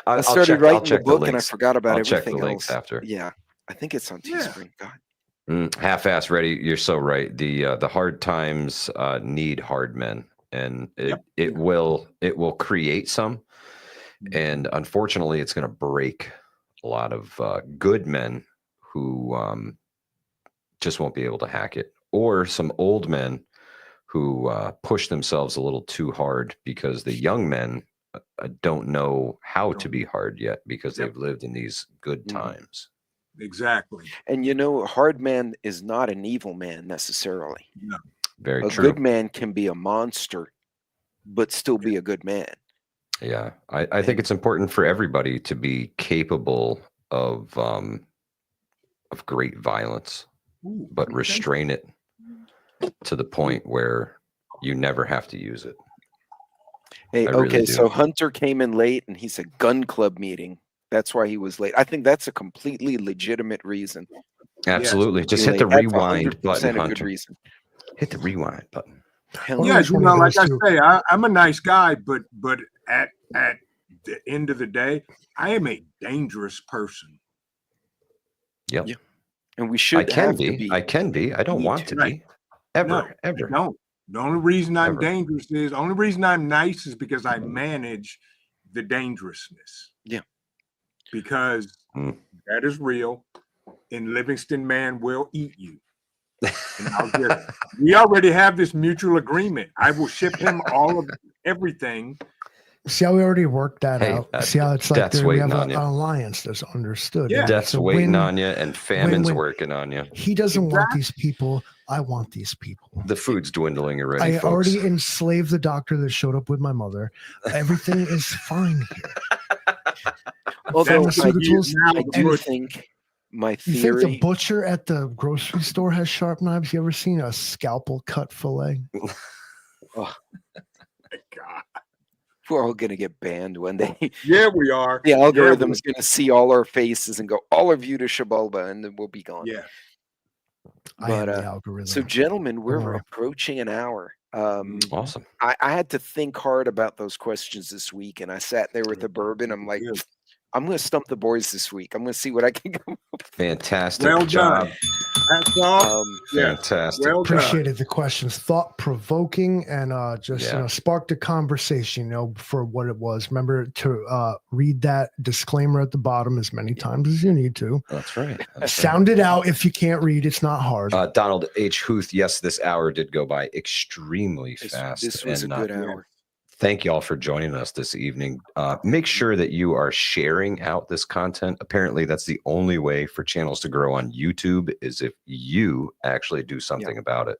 I started writing the book and I forgot about everything check the links else. After. Yeah, I think it's on Teespring. God. Half-ass ready. You're so right. The hard times need hard men, and it will create some. And unfortunately, it's going to break a lot of good men who just won't be able to hack it, or some old men who push themselves a little too hard because the young men don't know how to be hard yet because they've lived in these good times. Exactly. And hard man is not an evil man necessarily. No. Very true. A good man can be a monster, but still be a good man. Yeah, I think it's important for everybody to be capable of great violence, but restrain it to the point where you never have to use it. Hey, okay, so Hunter came in late, and he said gun club meeting. That's why he was late. I think that's a completely legitimate reason. Absolutely, just hit the rewind button, Hunter. Hit the rewind button. Yeah, like I say, I'm a nice guy, but at the end of the day, I am a dangerous person. Yep. Yeah. And we should. I can be. I don't want to be. Ever. No. The only reason I'm dangerous is, only reason I'm nice is because I manage the dangerousness. Yeah. Because that is real, and Livingston Man will eat you. And we already have this mutual agreement. I will ship him all of everything. See how we already worked that out? See how it's like we have an you. Alliance that's understood. Yeah. Death's waiting on you, and famine's working on you. He doesn't want these people. I want these people. The food's dwindling already, I already enslaved the doctor that showed up with my mother. Everything is fine here. Although I do think my You think the theory. butcher at the grocery store has sharp knives? You ever seen a scalpel cut fillet? Oh, God. we're all gonna get banned one day. Yeah, we are. The Yeah, algorithm's gonna see all our faces and go, all of you to Shabalba, and then we'll be gone. yeah. I am But the algorithm. so, gentlemen, Don't we're worry. approaching an hour. Awesome. I had to think hard about those questions this week, and I sat there with the bourbon. I'm like, Good. I'm going to stump the boys this week. I'm going to see what I can come up with. Fantastic Well job. done. Hats off. Yeah. Fantastic. Well done. Appreciated the questions, thought provoking, and just sparked a conversation. For what it was. Remember to read that disclaimer at the bottom as many times as you need to. That's right. Sound it out. If you can't read, it's not hard. Donald H. Huth. Yes, this hour did go by extremely fast. This was a good hour. Thank you all for joining us this evening. Make sure that you are sharing out this content. Apparently, that's the only way for channels to grow on YouTube is if you actually do something about it.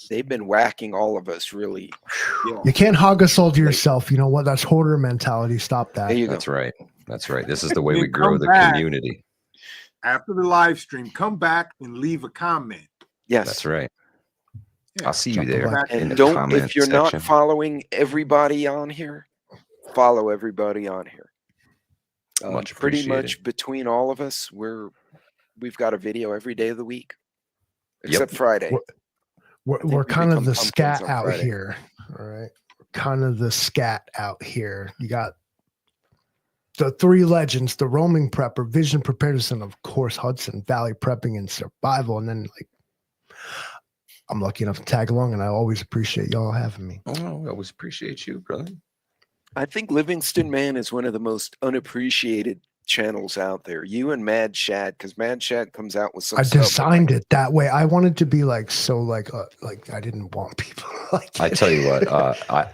They've been whacking all of us, really. You can't hog us all to yourself. You know what? That's hoarder mentality. Stop that. There you go. That's right. That's right. This is the way Then we grow come the back. community. After the live stream, come back and leave a comment. Yes. That's right. Yeah. I'll see you Jump there. back. in And the don't, comment if you're section. not following everybody on here, follow everybody on here. Much Pretty appreciated. much between all of us, we've got a video every day of the week, except Friday. We're we kind of become the pumpkins scat on out Friday. here. All right. Kind of the scat out here. You got the three legends, the roaming prepper, vision preparedness, and of course, Hudson Valley prepping and survival. And then I'm lucky enough to tag along, and I always appreciate y'all having me. Oh, I always appreciate you, brother. I think Livingston Man is one of the most unappreciated channels out there. You and Mad Shad, because Mad Shad comes out with some I stuff. designed it that way. I wanted to be like I didn't want people like I tell you what,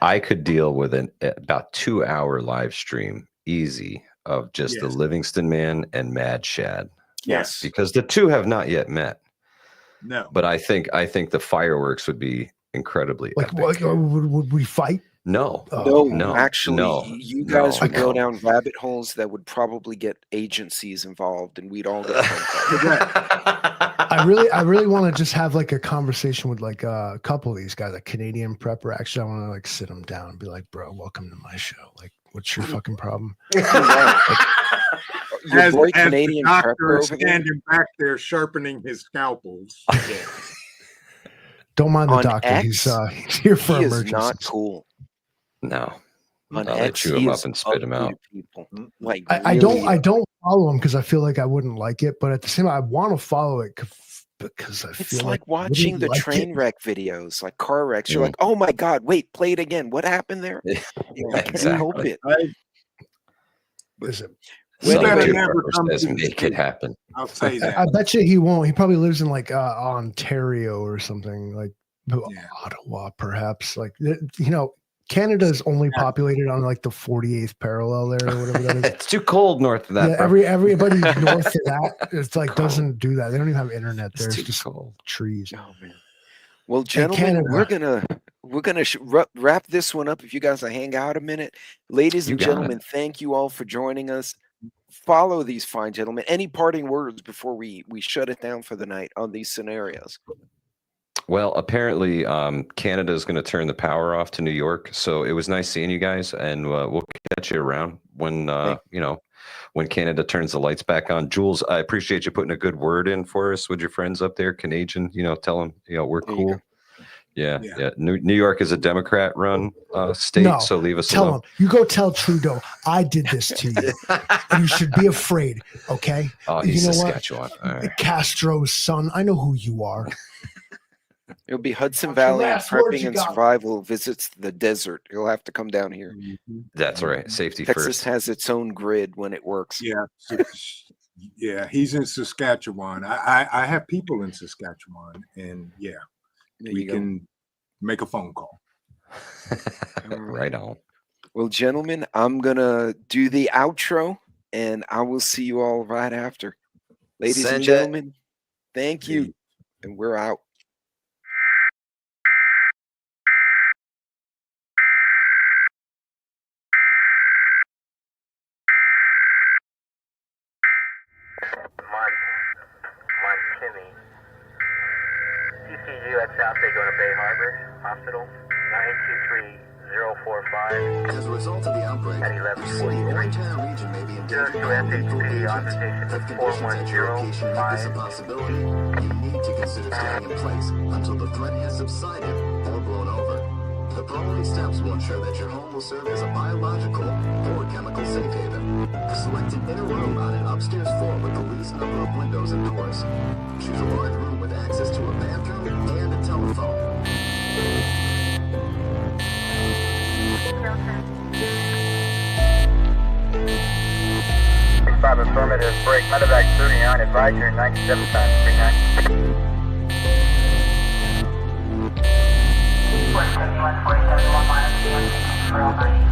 I could deal with about 2-hour live stream easy of just the Livingston Man and Mad Shad. Yes. Because the two have not yet met. No. But I think the fireworks would be incredibly epic. Would we fight? No. No, actually, no, you guys would no. go down rabbit holes that would probably get agencies involved, and we'd all get pumped. I really want to just have like a conversation with like a couple of these guys, a Canadian prepper. Actually, I want to like sit them down and be like, bro, welcome to my show. Like, what's your fucking problem? Your boy As Canadian the doctor prepper is over there? standing back there sharpening his scalpels. Don't mind the On doctor. X, He's here for he is emergencies. not cool. No. On They X, chew he him up is and spit him ugly out. to people. Like, I really don't follow him because I feel like I wouldn't like it, but at the same time, I want to follow it because I feel It's like watching the train wreck videos, like car wrecks. You're like, oh my God, wait, play it again. What happened there? You know, I can't help it. Listen, We better Some never prepper come says to the make it happen. I'll say that. I bet you he won't. He probably lives in like Ontario or something, like Ottawa, perhaps. Like, Canada is only populated on like the 48th parallel there or whatever that is. It's too cold north of that. Yeah, bro. everybody north of that, it's like doesn't do that. They don't even have internet there. It's It's too just cold. trees. Oh man. Well, gentlemen, we're gonna wrap this one up. If you guys will hang out a minute, ladies and gentlemen, thank you all for joining us. Follow these fine gentlemen. Any parting words before we shut it down for the night on these scenarios? Well, apparently Canada is going to turn the power off to New York. So it was nice seeing you guys, and we'll catch you around when when Canada turns the lights back on. Jules, I appreciate you putting a good word in for us with your friends up there, Canadian. Tell them we're cool. Yeah. New York is a Democrat-run state, so leave us alone. Tell them. You go tell Trudeau, I did this to you, and you should be afraid. Okay. Oh, he's you know Saskatchewan. What? All right. Castro's son. I know who you are. It'll be Hudson What's your Valley last word prepping you and got? survival visits the desert. You'll have to come down here. That's right. Safety Texas first. has its own grid when it works. Yeah, he's in Saskatchewan. I have people in Saskatchewan, and we can make a phone call. Right on. Well, gentlemen, I'm gonna do the outro, and I will see you all right after. Ladies and gentlemen, thank you, and we're out. Hospital, 923045. As a result of the outbreak, At your city or entire region may be in danger of lethal SHTF on agents. station If conditions at your location make this a possibility, you need to consider staying in place until the threat has subsided or blown over. The following steps will ensure that your home will serve as a biological or chemical safe haven. Select an inner room on an upstairs floor with the least number of windows and doors. Choose a large room with access to a bathroom and a telephone. 65 affirmative, break, medevac 39, advise your 97 times 39. 471, 471,